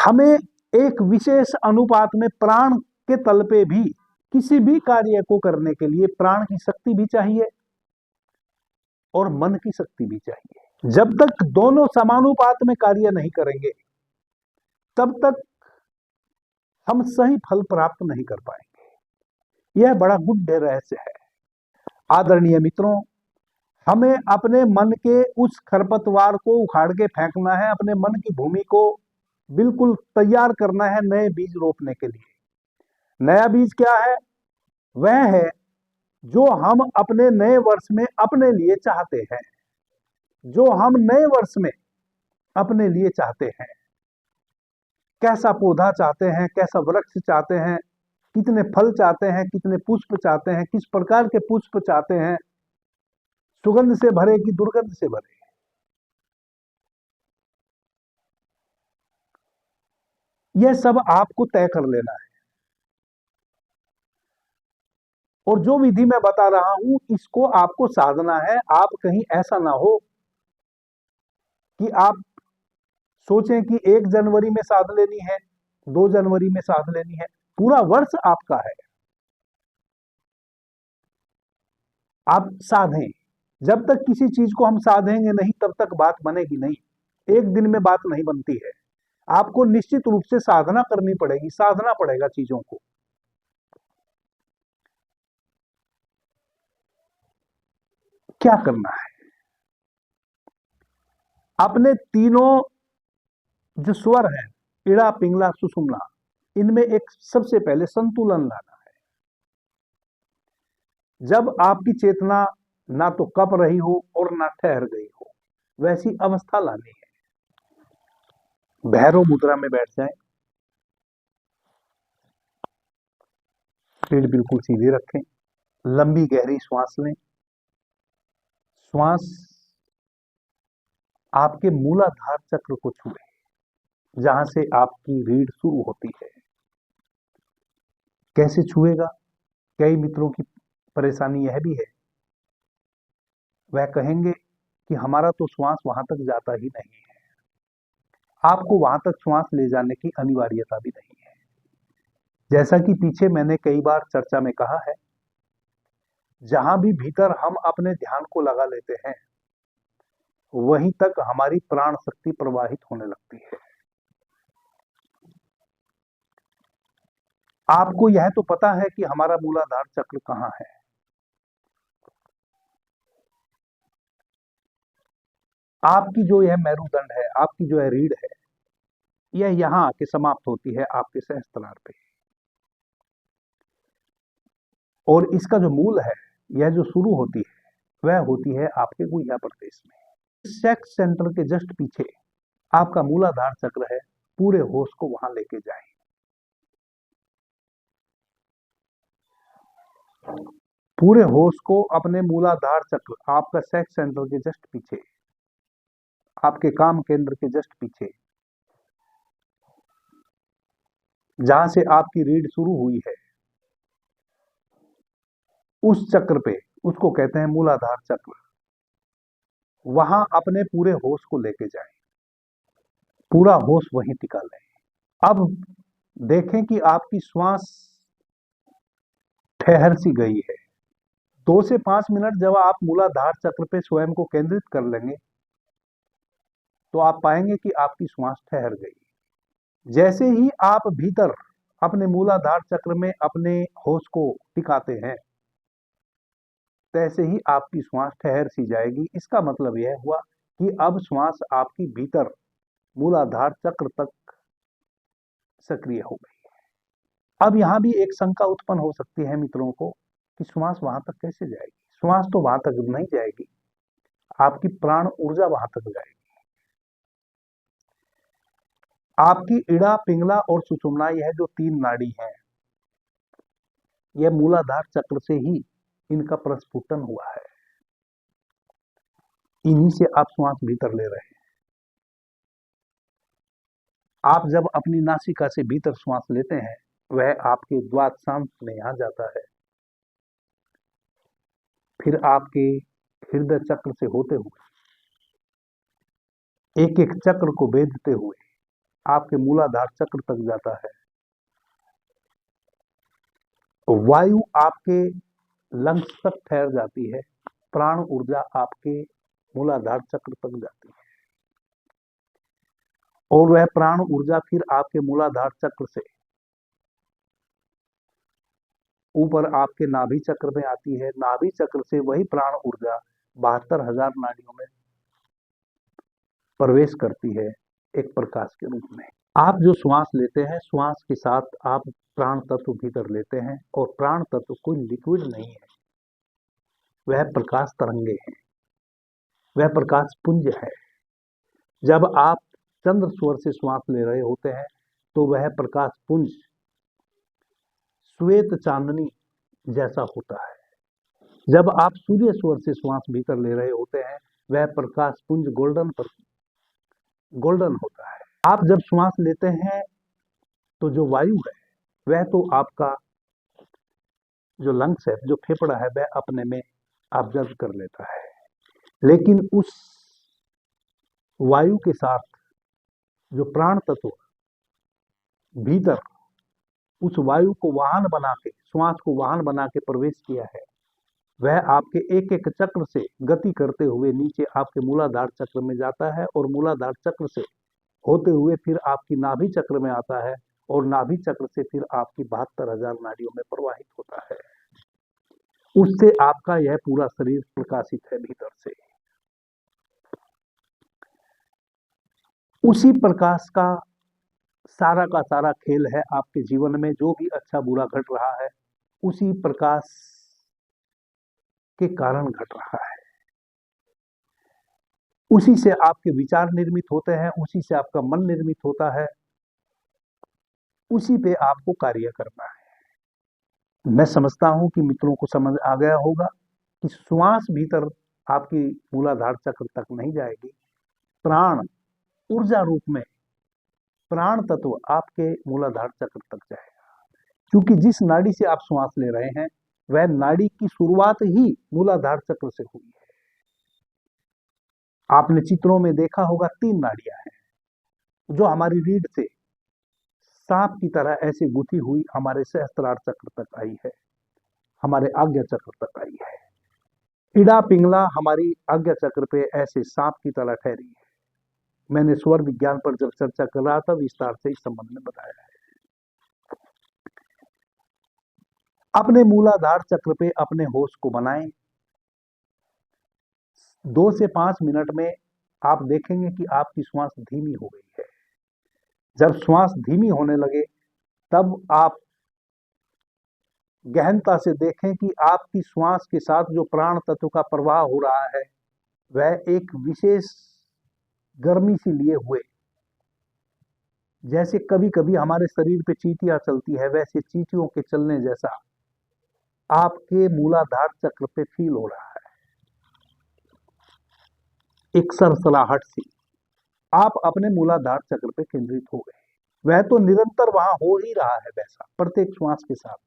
हमें एक विशेष अनुपात में प्राण के तल पे भी किसी भी कार्य को करने के लिए प्राण की शक्ति भी चाहिए और मन की शक्ति भी चाहिए। जब तक दोनों समानुपात में कार्य नहीं करेंगे, तब तक हम सही फल प्राप्त नहीं कर पाएंगे। यह बड़ा गूढ़ रहस्य है। आदरणीय मित्रों, हमें अपने मन के उस खरपतवार को उखाड़ के फेंकना है, अपने मन की भूमि को बिल्कुल तैयार करना है नए बीज रोपने के लिए। नया बीज क्या है? वह है जो हम अपने नए वर्ष में अपने लिए चाहते हैं, जो हम नए वर्ष में अपने लिए चाहते हैं। कैसा पौधा चाहते हैं, कैसा वृक्ष चाहते हैं, कितने फल चाहते हैं, कितने पुष्प चाहते हैं, किस प्रकार के पुष्प चाहते हैं, सुगंध से भरे कि दुर्गंध से भरे। यह सब आपको तय कर लेना है। और जो विधि मैं बता रहा हूं, इसको आपको साधना है। आप कहीं ऐसा ना हो कि आप सोचें कि 1 जनवरी में साध लेनी है, 2 जनवरी में साध लेनी है। पूरा वर्ष आपका है, आप साधें। जब तक किसी चीज को हम साधेंगे नहीं, तब तक बात बनेगी नहीं। एक दिन में बात नहीं बनती है। आपको निश्चित रूप से साधना करनी पड़ेगी, साधना पड़ेगा चीजों को। क्या करना है? अपने तीनों जो स्वर हैं, इड़ा, पिंगला, सुषुम्ना, इनमें एक सबसे पहले संतुलन लाना है। जब आपकी चेतना ना तो कप रही हो और ना ठहर गई हो, वैसी अवस्था लानी है। भैरव मुद्रा में बैठ जाएं, पीठ बिल्कुल सीधी रखें, लंबी गहरी श्वास लें। श्वास आपके मूलाधार चक्र को छुए, जहां से आपकी रीढ़ शुरू होती है। कैसे छुएगा? कई मित्रों की परेशानी यह भी है, वह कहेंगे कि हमारा तो श्वास वहां तक जाता ही नहीं है। आपको वहां तक श्वास ले जाने की अनिवार्यता भी नहीं है। जैसा कि पीछे मैंने कई बार चर्चा में कहा है, जहां भी भीतर हम अपने ध्यान को लगा लेते हैं वहीं तक हमारी प्राण शक्ति प्रवाहित होने लगती है। आपको यह तो पता है कि हमारा मूलाधार चक्र कहां है। आपकी जो यह मेरुदंड है, आपकी जो यह रीढ़ है, यह यहां आके समाप्त होती है आपके सहस्त्रार पे, और इसका जो मूल है, यह जो शुरू होती है, वह होती है आपके गुह्या प्रदेश में। सेक्स सेंटर के जस्ट पीछे आपका मूलाधार चक्र है। पूरे होश को वहां लेके जाएं। पूरे होश को अपने मूलाधार चक्र, आपका सेक्स सेंटर के जस्ट पीछे, आपके काम केंद्र के जस्ट पीछे, जहां से आपकी रीढ़ शुरू हुई है, उस चक्र पे, उसको कहते हैं मूलाधार चक्र। वहां अपने पूरे होश को लेके जाएं, पूरा होश वहीं टिका लें। अब देखें कि आपकी श्वास ठहर सी गई है। 2 से 5 मिनट जब आप मूलाधार चक्र पे स्वयं को केंद्रित कर लेंगे तो आप पाएंगे कि आपकी श्वास ठहर गई। जैसे ही आप भीतर अपने मूलाधार चक्र में अपने होश को टिकाते हैं, तैसे ही आपकी श्वास ठहर सी जाएगी। इसका मतलब यह हुआ कि अब श्वास आपकी भीतर मूलाधार चक्र तक सक्रिय हो गई है। अब यहां भी एक शंका उत्पन्न हो सकती है मित्रों को कि श्वास वहां तक कैसे जाएगी। श्वास तो वहां तक नहीं जाएगी, आपकी प्राण ऊर्जा वहां तक जाएगी। आपकी इड़ा, पिंगला और सुषुम्ना, यह जो 3 नाड़ी हैं, यह मूलाधार चक्र से ही इनका प्रस्फुटन हुआ है। इन्हीं से आप श्वास भीतर ले रहे हैं। आप जब अपनी नासिका से भीतर श्वास लेते हैं, वह आपके द्वादशांश में यहां जाता है, फिर आपके हृदय चक्र से होते हुए, एक एक चक्र को भेदते हुए आपके मूलाधार चक्र तक जाता है। वायु आपके लंग्स तक ठहर जाती है, प्राण ऊर्जा आपके मूलाधार चक्र तक जाती है, और वह प्राण ऊर्जा फिर आपके मूलाधार चक्र से ऊपर आपके नाभि चक्र में आती है। नाभि चक्र से वही प्राण ऊर्जा 72,000 नाड़ियों में प्रवेश करती है, एक प्रकाश के रूप में। आप जो श्वास लेते हैं, श्वास के साथ आप प्राण तत्व भीतर लेते हैं, और प्राण तत्व कोई लिक्विड नहीं है, वह प्रकाश तरंगे हैं, वह प्रकाश पुंज है। जब आप चंद्र स्वर से श्वास ले रहे होते हैं तो वह प्रकाश पुंज श्वेत चांदनी जैसा होता है। जब आप सूर्य स्वर से श्वास भीतर ले रहे होते हैं, वह प्रकाश पुंज गोल्डन होता है। आप जब श्वास लेते हैं तो जो वायु है, वह तो आपका जो लंग्स है, जो फेफड़ा है, वह अपने में ऑब्जर्व कर लेता है, लेकिन उस वायु के साथ जो प्राण तत्व भीतर उस वायु को वाहन बना के, श्वास को वाहन बना के प्रवेश किया है, वह आपके एक एक चक्र से गति करते हुए नीचे आपके मूलाधार चक्र में जाता है, और मूलाधार चक्र से होते हुए फिर आपकी नाभि चक्र में आता है, और नाभि चक्र से फिर आपकी 72,000 नाड़ियों में प्रवाहित होता है। उससे आपका यह पूरा शरीर प्रकाशित है भीतर से। उसी प्रकाश का सारा खेल है आपके जीवन में। जो भी अच्छा बुरा घट रहा है, उसी प्रकाश के कारण घट रहा है। उसी से आपके विचार निर्मित होते हैं, उसी से आपका मन निर्मित होता है, उसी पे आपको कार्य करना है। मैं समझता हूं कि मित्रों को समझ आ गया होगा कि श्वास भीतर आपकी मूलाधार चक्र तक नहीं जाएगी, प्राण ऊर्जा रूप में प्राण तत्व आपके मूलाधार चक्र तक जाएगा। क्योंकि जिस नाड़ी से आप श्वास ले रहे हैं, वह नाड़ी की शुरुआत ही मूलाधार चक्र से हुई है। आपने चित्रों में देखा होगा 3 नाड़ियां हैं जो हमारी रीढ़ से सांप की तरह ऐसे गुथी हुई हमारे सहस्त्रार चक्र तक आई है, हमारे आज्ञा चक्र तक आई है। इड़ा पिंगला हमारी आज्ञा चक्र पे ऐसे सांप की तरह ठहरी है। मैंने स्वर विज्ञान पर जब चर्चा कर रहा था विस्तार से इस संबंध में बताया है। अपने मूलाधार चक्र पे अपने होश को बनाएं। 2 से 5 मिनट में आप देखेंगे कि आपकी श्वास धीमी हो गई है। जब श्वास धीमी होने लगे तब आप गहनता से देखें कि आपकी श्वास के साथ जो प्राण तत्व का प्रवाह हो रहा है वह एक विशेष गर्मी से लिए हुए, जैसे कभी कभी हमारे शरीर पे चींटियां चलती है वैसे चींटियों के चलने जैसा आपके मूलाधार चक्र पे फील हो रहा है। एक सरसराहट सी आप अपने मूलाधार चक्र पे केंद्रित हो गए। वह तो निरंतर वहां हो ही रहा है वैसा प्रत्येक श्वास के साथ,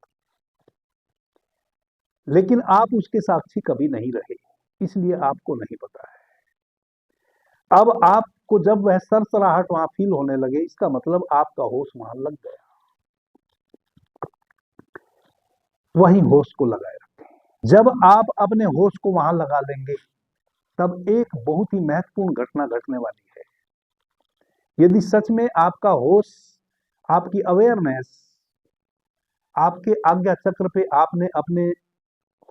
लेकिन आप उसके साक्षी कभी नहीं रहे, इसलिए आपको नहीं पता है। अब आपको जब वह सरसराहट वहां फील होने लगे इसका मतलब आपका होश वहां लग गया। वहीं होश को लगाए रखें। जब आप अपने होश को वहां लगा लेंगे तब एक बहुत ही महत्वपूर्ण घटना घटने वाली है। यदि सच में आपका होश, आपकी अवेयरनेस आपके आज्ञा चक्र पे आपने अपने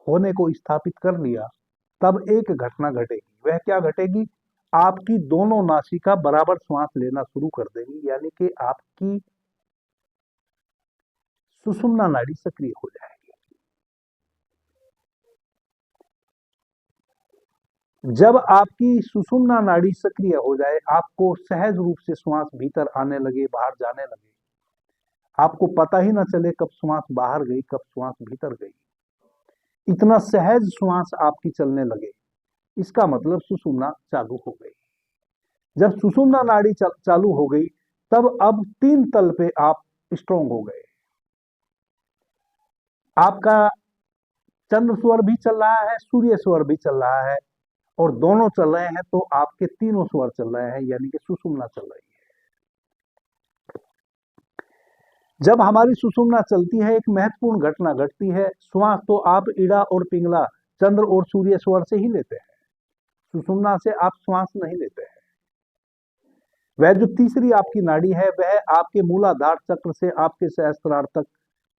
होने को स्थापित कर लिया, तब एक घटना घटेगी। वह क्या घटेगी? आपकी दोनों नासिका बराबर श्वास लेना शुरू कर देंगी, यानी कि आपकी सुषुम्ना नाड़ी सक्रिय हो जाएगी। जब आपकी सुषुम्ना नाड़ी सक्रिय हो जाए, आपको सहज रूप से श्वास भीतर आने लगे, बाहर जाने लगे, आपको पता ही ना चले कब श्वास बाहर गई, कब श्वास भीतर गई, इतना सहज श्वास आपकी चलने लगे, इसका मतलब सुषुम्ना चालू हो गई। जब सुषुम्ना नाड़ी चालू हो गई तब अब 3 तल पे आप स्ट्रांग हो गए। आपका चंद्र स्वर भी चल रहा है, सूर्य स्वर भी चल रहा है, और दोनों चल रहे हैं तो आपके तीनों स्वर चल रहे हैं, यानी कि सुषुम्ना चल रही है। जब हमारी सुषुम्ना चलती है एक महत्वपूर्ण घटना घटती है। श्वास तो आप इड़ा और पिंगला, चंद्र और सूर्य स्वर से ही लेते हैं, सुषुम्ना से आप श्वास नहीं लेते हैं। वह जो तीसरी आपकी नाड़ी है वह आपके मूलाधार चक्र से आपके सहस्त्रार तक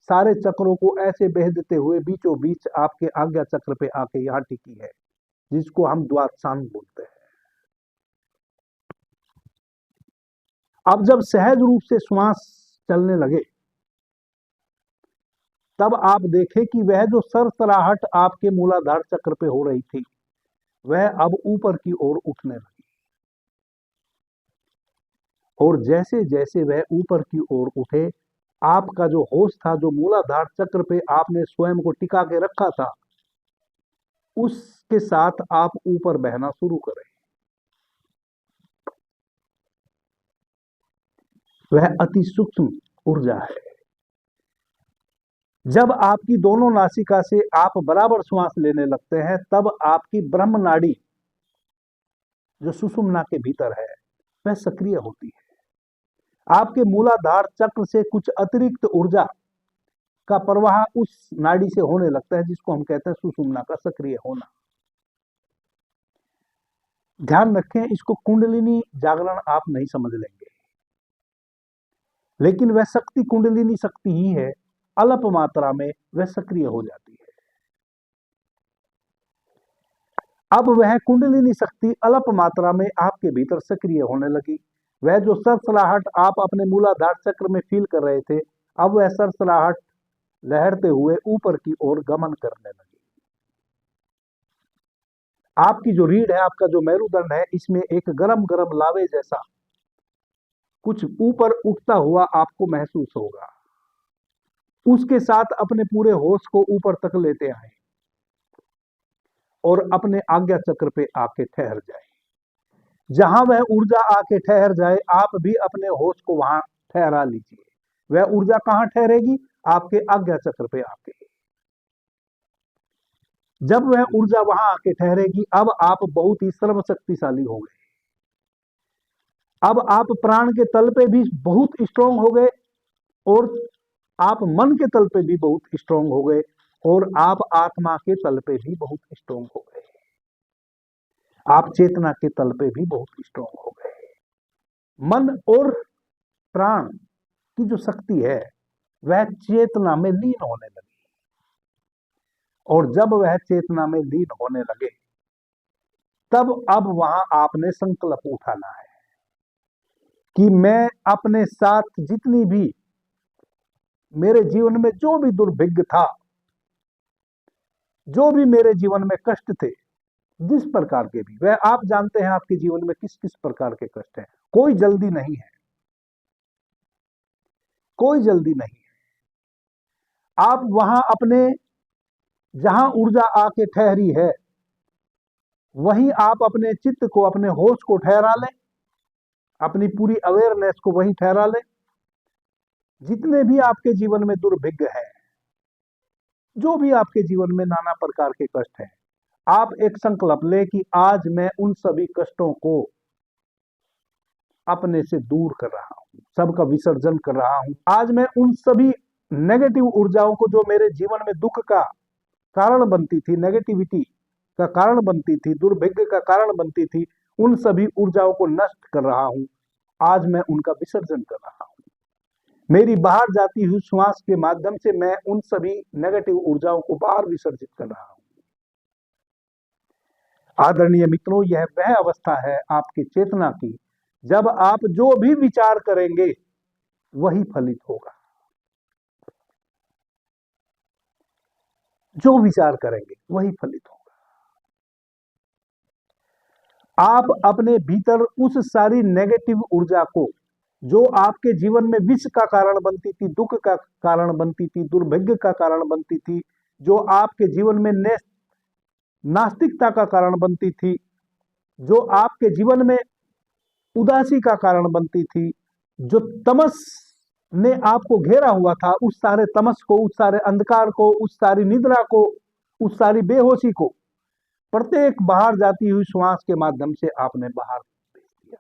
सारे चक्रों को ऐसे बह देते हुए बीचों बीच आपके आज्ञा चक्र पे आके यहां टिकी है, जिसको हम द्वादशांग बोलते हैं। अब जब सहज रूप से श्वास चलने लगे तब आप देखें कि वह जो सरसराहट आपके मूलाधार चक्र पे हो रही थी वह अब ऊपर की ओर उठने लगी, और जैसे जैसे वह ऊपर की ओर उठे आपका जो होश था, जो मूलाधार चक्र पे आपने स्वयं को टिका के रखा था, उसके साथ आप ऊपर बहना शुरू करें। वह अति सूक्ष्म ऊर्जा है। जब आपकी दोनों नासिका से आप बराबर श्वास लेने लगते हैं तब आपकी ब्रह्म नाड़ी जो सुषुम्ना के भीतर है वह सक्रिय होती है। आपके मूलाधार चक्र से कुछ अतिरिक्त ऊर्जा का प्रवाह उस नाड़ी से होने लगता है, जिसको हम कहते हैं सुषुम्ना का सक्रिय होना। ध्यान रखें, इसको कुंडलिनी जागरण आप नहीं समझ लेंगे, लेकिन वह शक्ति कुंडलिनी शक्ति ही है, अल्प मात्रा में वह सक्रिय हो जाती है। अब वह कुंडलिनी शक्ति अल्प मात्रा में आपके भीतर सक्रिय होने लगी। वह जो सरसराहट आप अपने मूलाधार चक्र में फील कर रहे थे, अब वह सरसराहट लहरते हुए ऊपर की ओर गमन करने लगी। आपकी जो रीढ़ है, आपका जो मेरुदंड है, इसमें एक गरम गरम लावे जैसा कुछ ऊपर उठता हुआ आपको महसूस होगा। उसके साथ अपने पूरे होश को ऊपर तक लेते आए और अपने आज्ञा चक्र पे आके ठहर जाए। जहां वह ऊर्जा आके ठहर जाए आप भी अपने होश को वहां ठहरा लीजिए। वह ऊर्जा कहां ठहरेगी? आपके आज्ञा चक्र पे आके। जब वह ऊर्जा वहां आके ठहरेगी अब आप बहुत ही सर्वशक्तिशाली हो गए। अब आप प्राण के तल पे भी बहुत स्ट्रांग हो गए और आप मन के तल पे भी बहुत स्ट्रांग हो गए और आप आत्मा के तल पे भी बहुत स्ट्रांग हो गए, आप चेतना के तल पे भी बहुत स्ट्रांग हो गए। मन और प्राण की जो शक्ति है वह चेतना में लीन होने लगी, और जब वह चेतना में लीन होने लगे तब अब वहां आपने संकल्प उठाना है कि मैं अपने साथ जितनी भी मेरे जीवन में जो भी दुर्भिक्ष था, जो भी मेरे जीवन में कष्ट थे, जिस प्रकार के भी, वह आप जानते हैं आपके जीवन में किस किस प्रकार के कष्ट हैं। कोई जल्दी नहीं है, कोई जल्दी नहीं है। आप वहां अपने जहां ऊर्जा आके ठहरी है वहीं आप अपने चित्त को, अपने होश को ठहरा लें, अपनी पूरी अवेयरनेस को वहीं ठहरा लें। जितने भी आपके जीवन में दुर्भिक्ष है, जो भी आपके जीवन में नाना प्रकार के कष्ट हैं, आप एक संकल्प ले कि आज मैं उन सभी कष्टों को अपने से दूर कर रहा हूं, सबका विसर्जन कर रहा हूं। आज मैं उन सभी नेगेटिव ऊर्जाओं को जो मेरे जीवन में दुख का कारण बनती थी, नेगेटिविटी का कारण बनती थी, दुर्भाग्य का कारण बनती थी, उन सभी ऊर्जाओं को नष्ट कर रहा हूं। आज मैं उनका विसर्जन कर रहा हूं। मेरी बाहर जाती हुई श्वास के माध्यम से मैं उन सभी नेगेटिव ऊर्जाओं को बाहर विसर्जित कर रहा हूं। आदरणीय मित्रों, यह वह अवस्था है आपकी चेतना की जब आप जो भी विचार करेंगे वही फलित होगा। जो विचार करेंगे वही फलित होगा। आप अपने भीतर उस सारी नेगेटिव ऊर्जा को, जो आपके जीवन में विष का कारण बनती थी, दुख का कारण बनती थी, दुर्भाग्य का कारण बनती थी, जो आपके जीवन में नास्तिकता का कारण बनती थी, जो आपके जीवन में उदासी का कारण बनती थी, जो तमस ने आपको घेरा हुआ था, उस सारे तमस को, उस सारे अंधकार को, उस सारी निद्रा को, उस सारी बेहोशी को प्रत्येक बाहर जाती हुई श्वास के माध्यम से आपने बाहर भेज दिया,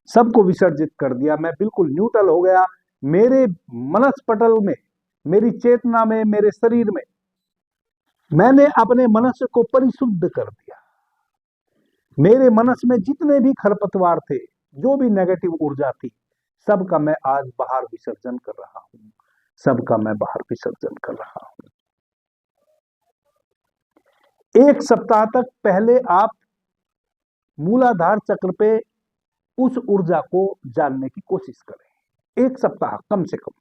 सबको विसर्जित कर दिया। मैं बिल्कुल न्यूट्रल हो गया। मेरे मनस पटल में, मेरी चेतना में, मेरे शरीर में मैंने अपने मनस को परिशुद्ध कर दिया। मेरे मनस में जितने भी खरपतवार थे, जो भी नेगेटिव ऊर्जा थी, सबका मैं आज बाहर विसर्जन कर रहा हूं, सबका मैं बाहर विसर्जन कर रहा हूं। एक सप्ताह तक पहले आप मूलाधार चक्र पे उस ऊर्जा को जानने की कोशिश करें। एक सप्ताह कम से कम।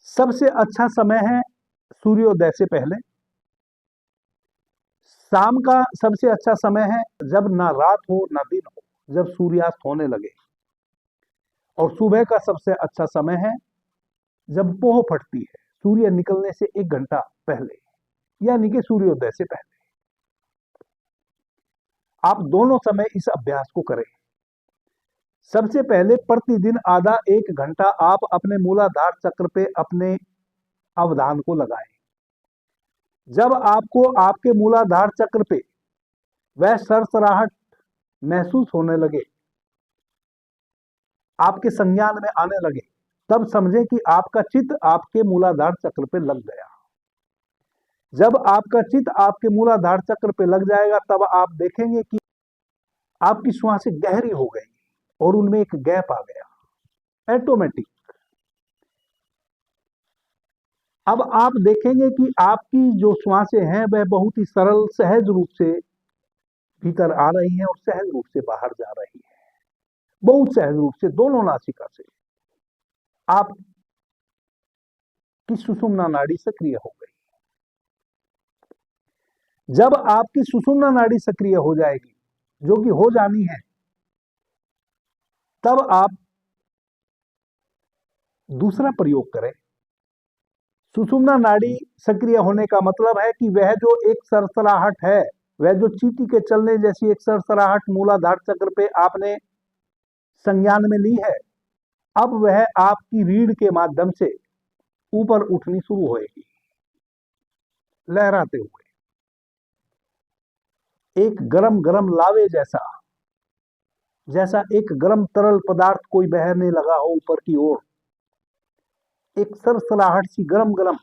सबसे अच्छा समय है सूर्योदय से पहले। शाम का सबसे अच्छा समय है जब ना रात हो ना दिन हो, जब सूर्यास्त होने लगे। और सुबह का सबसे अच्छा समय है जब पोह फटती है, सूर्य निकलने से 1 घंटा पहले, यानी कि सूर्योदय से पहले। आप दोनों समय इस अभ्यास को करें। सबसे पहले प्रतिदिन आधा 1 घंटा आप अपने मूलाधार चक्र पे अपने अवधान को लगाएं। जब आपको आपके मूलाधार चक्र पे वह सरसराहट महसूस होने लगे, आपके संज्ञान में आने लगे, तब समझें कि आपका चित्त आपके मूलाधार चक्र पे लग गया। जब आपका चित्त आपके मूलाधार चक्र पे लग जाएगा तब आप देखेंगे कि आपकी श्वासें गहरी हो गई और उनमें एक गैप आ गया, ऑटोमेटिक। अब आप देखेंगे कि आपकी जो श्वासें हैं वह बहुत ही सरल, सहज रूप से भीतर आ रही हैं और सहज रूप से बाहर जा रही है, बहुत सहज रूप से दोनों नासिका से। आपकी सुषुम्ना नाड़ी सक्रिय हो गई। जब आपकी सुषुम्ना नाड़ी सक्रिय हो जाएगी, जो कि हो जानी है, तब आप दूसरा प्रयोग करें। सुषुम्ना नाड़ी सक्रिय होने का मतलब है कि वह जो एक सरसराहट है, वह जो चींटी के चलने जैसी एक सरसराहट मूलाधार चक्र पे आपने संज्ञान में ली है, अब वह आपकी रीढ़ के माध्यम से ऊपर उठनी शुरू होएगी, लहराते हुए एक गरम गरम लावे जैसा। जैसा एक गर्म तरल पदार्थ कोई बहने लगा हो ऊपर की ओर, एक सरसराहट सी गरम गरम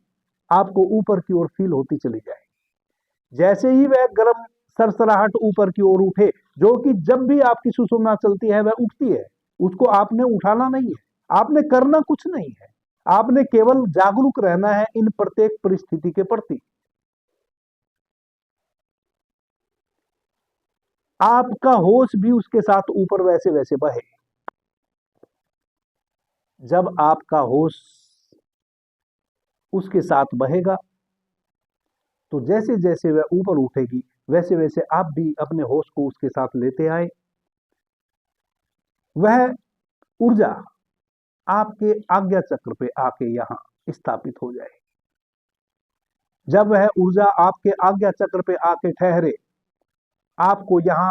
आपको ऊपर की ओर फील होती चली जाए। जैसे ही वह गरम सरसराहट ऊपर की ओर उठे, जो कि जब भी आपकी सुषुम्ना चलती है वह उठती है, उसको आपने उठाना नहीं है, आपने करना कुछ नहीं है, आपने केवल जागरूक रहना है इन प्रत्येक परिस्थिति के प्रति। आपका होश भी उसके साथ ऊपर वैसे वैसे बहे। जब आपका होश उसके साथ बहेगा तो जैसे जैसे वह ऊपर उठेगी वैसे वैसे आप भी अपने होश को उसके साथ लेते आए। वह ऊर्जा आपके आज्ञा चक्र पे आके यहां स्थापित हो जाए। जब वह ऊर्जा आपके आज्ञा चक्र पे आके ठहरे, आपको यहां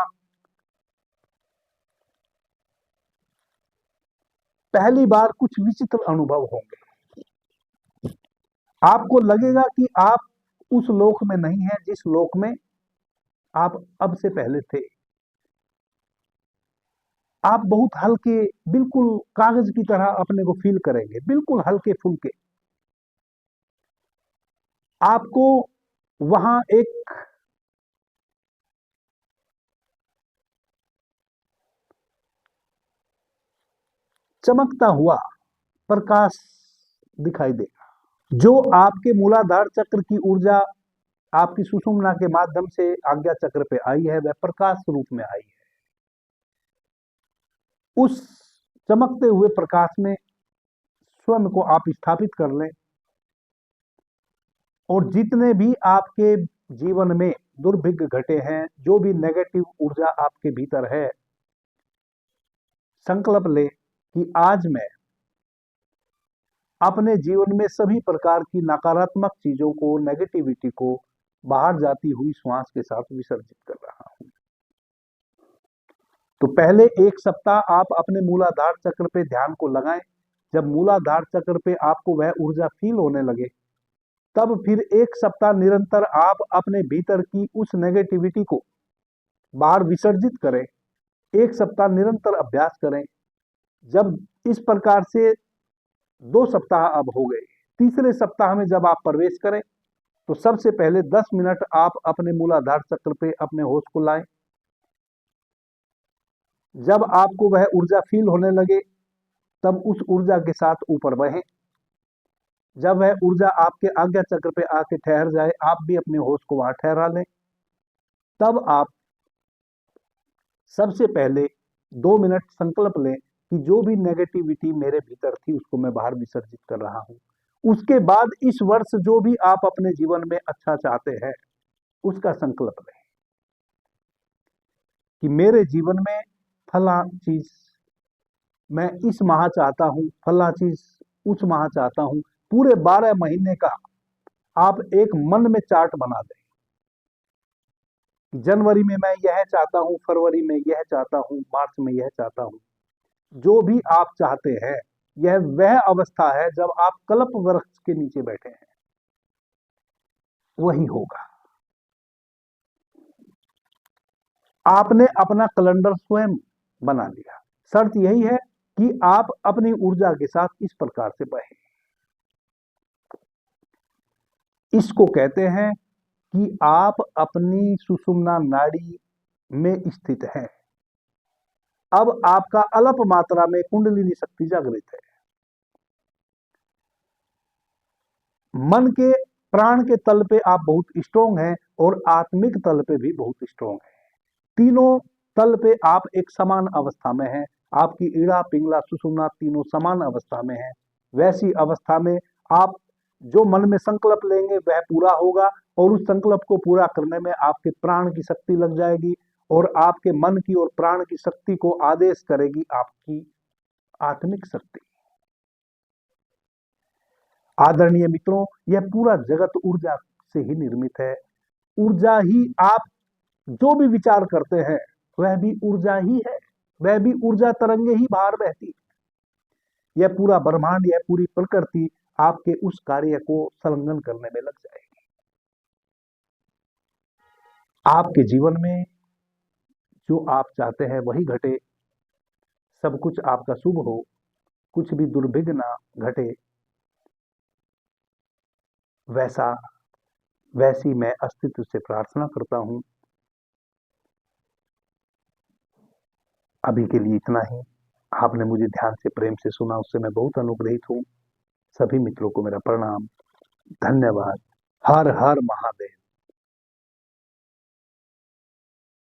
पहली बार कुछ विचित्र अनुभव होंगे। आपको लगेगा कि आप उस लोक में नहीं है जिस लोक में आप अब से पहले थे। आप बहुत हल्के, बिल्कुल कागज की तरह अपने को फील करेंगे, बिल्कुल हल्के फुल्के। आपको वहां एक चमकता हुआ प्रकाश दिखाई देगा, जो आपके मूलाधार चक्र की ऊर्जा आपकी सुषुम्ना के माध्यम से आज्ञा चक्र पे आई है, वह प्रकाश रूप में आई है। उस चमकते हुए प्रकाश में स्वयं को आप स्थापित कर लें और जितने भी आपके जीवन में दुर्भिक्ष घटे हैं, जो भी नेगेटिव ऊर्जा आपके भीतर है, संकल्प ले कि आज मैं अपने जीवन में सभी प्रकार की नकारात्मक चीजों को, नेगेटिविटी को बाहर जाती हुई श्वास के साथ विसर्जित कर रहा हूं। तो पहले एक सप्ताह आप अपने मूलाधार चक्र पे ध्यान को लगाएं। जब मूलाधार चक्र पे आपको वह ऊर्जा फील होने लगे, तब फिर एक सप्ताह निरंतर आप अपने भीतर की उस नेगेटिविटी को बाहर विसर्जित करें। एक सप्ताह निरंतर अभ्यास करें। जब इस प्रकार से 2 सप्ताह अब हो गए, तीसरे सप्ताह में जब आप प्रवेश करें तो सबसे पहले 10 मिनट आप अपने मूलाधार चक्र पे अपने होश को लाएं। जब आपको वह ऊर्जा फील होने लगे, तब उस ऊर्जा के साथ ऊपर बढ़ें। जब वह ऊर्जा आपके आज्ञा चक्र पे आके ठहर जाए, आप भी अपने होश को वहां ठहरा लें। तब आप सबसे पहले 2 मिनट संकल्प लें कि जो भी नेगेटिविटी मेरे भीतर थी उसको मैं बाहर विसर्जित कर रहा हूं। उसके बाद इस वर्ष जो भी आप अपने जीवन में अच्छा चाहते हैं, उसका संकल्प लें कि मेरे जीवन में फला चीज मैं इस माह चाहता हूं, फला चीज उस माह चाहता हूं। पूरे 12 महीने का आप एक मन में चार्ट बना दें। जनवरी में मैं यह चाहता हूं, फरवरी में यह चाहता हूं, मार्च में यह चाहता हूं। जो भी आप चाहते हैं, यह वह अवस्था है जब आप कल्प वृक्ष के नीचे बैठे हैं, वही होगा। आपने अपना कैलेंडर स्वयं बना लिया। शर्त यही है कि आप अपनी ऊर्जा के साथ इस प्रकार से बहें। इसको कहते हैं कि आप अपनी सुषुम्ना नाड़ी में स्थित हैं। अब आपका अल्प मात्रा में कुंडलिनी शक्ति जागृत है। मन के, प्राण के तल पे आप बहुत स्ट्रोंग हैं और आत्मिक तल पे भी बहुत स्ट्रोंग हैं। तीनों तल पे आप एक समान अवस्था में हैं। आपकी ईड़ा, पिंगला, सुषुम्ना तीनों समान अवस्था में हैं। वैसी अवस्था में आप जो मन में संकल्प लेंगे वह पूरा होगा और उस संकल्प को पूरा करने में आपके प्राण की शक्ति लग जाएगी और आपके मन की और प्राण की शक्ति को आदेश करेगी आपकी आत्मिक शक्ति। आदरणीय मित्रों, यह पूरा जगत ऊर्जा से ही निर्मित है। ऊर्जा ही, आप जो भी विचार करते हैं वह भी ऊर्जा ही है, वह भी ऊर्जा तरंगे ही बाहर बहती है। यह पूरा ब्रह्मांड, यह पूरी प्रकृति आपके उस कार्य को संलग्न करने में लग जाएगी। आपके जीवन में जो आप चाहते हैं वही घटे, सब कुछ आपका शुभ हो, कुछ भी दुर्भिक्ष ना घटे, वैसी मैं अस्तित्व से प्रार्थना करता हूं। अभी के लिए इतना ही। आपने मुझे ध्यान से प्रेम से सुना, उससे मैं बहुत अनुग्रहित हूं। सभी मित्रों को मेरा प्रणाम, धन्यवाद। हर हर महादेव।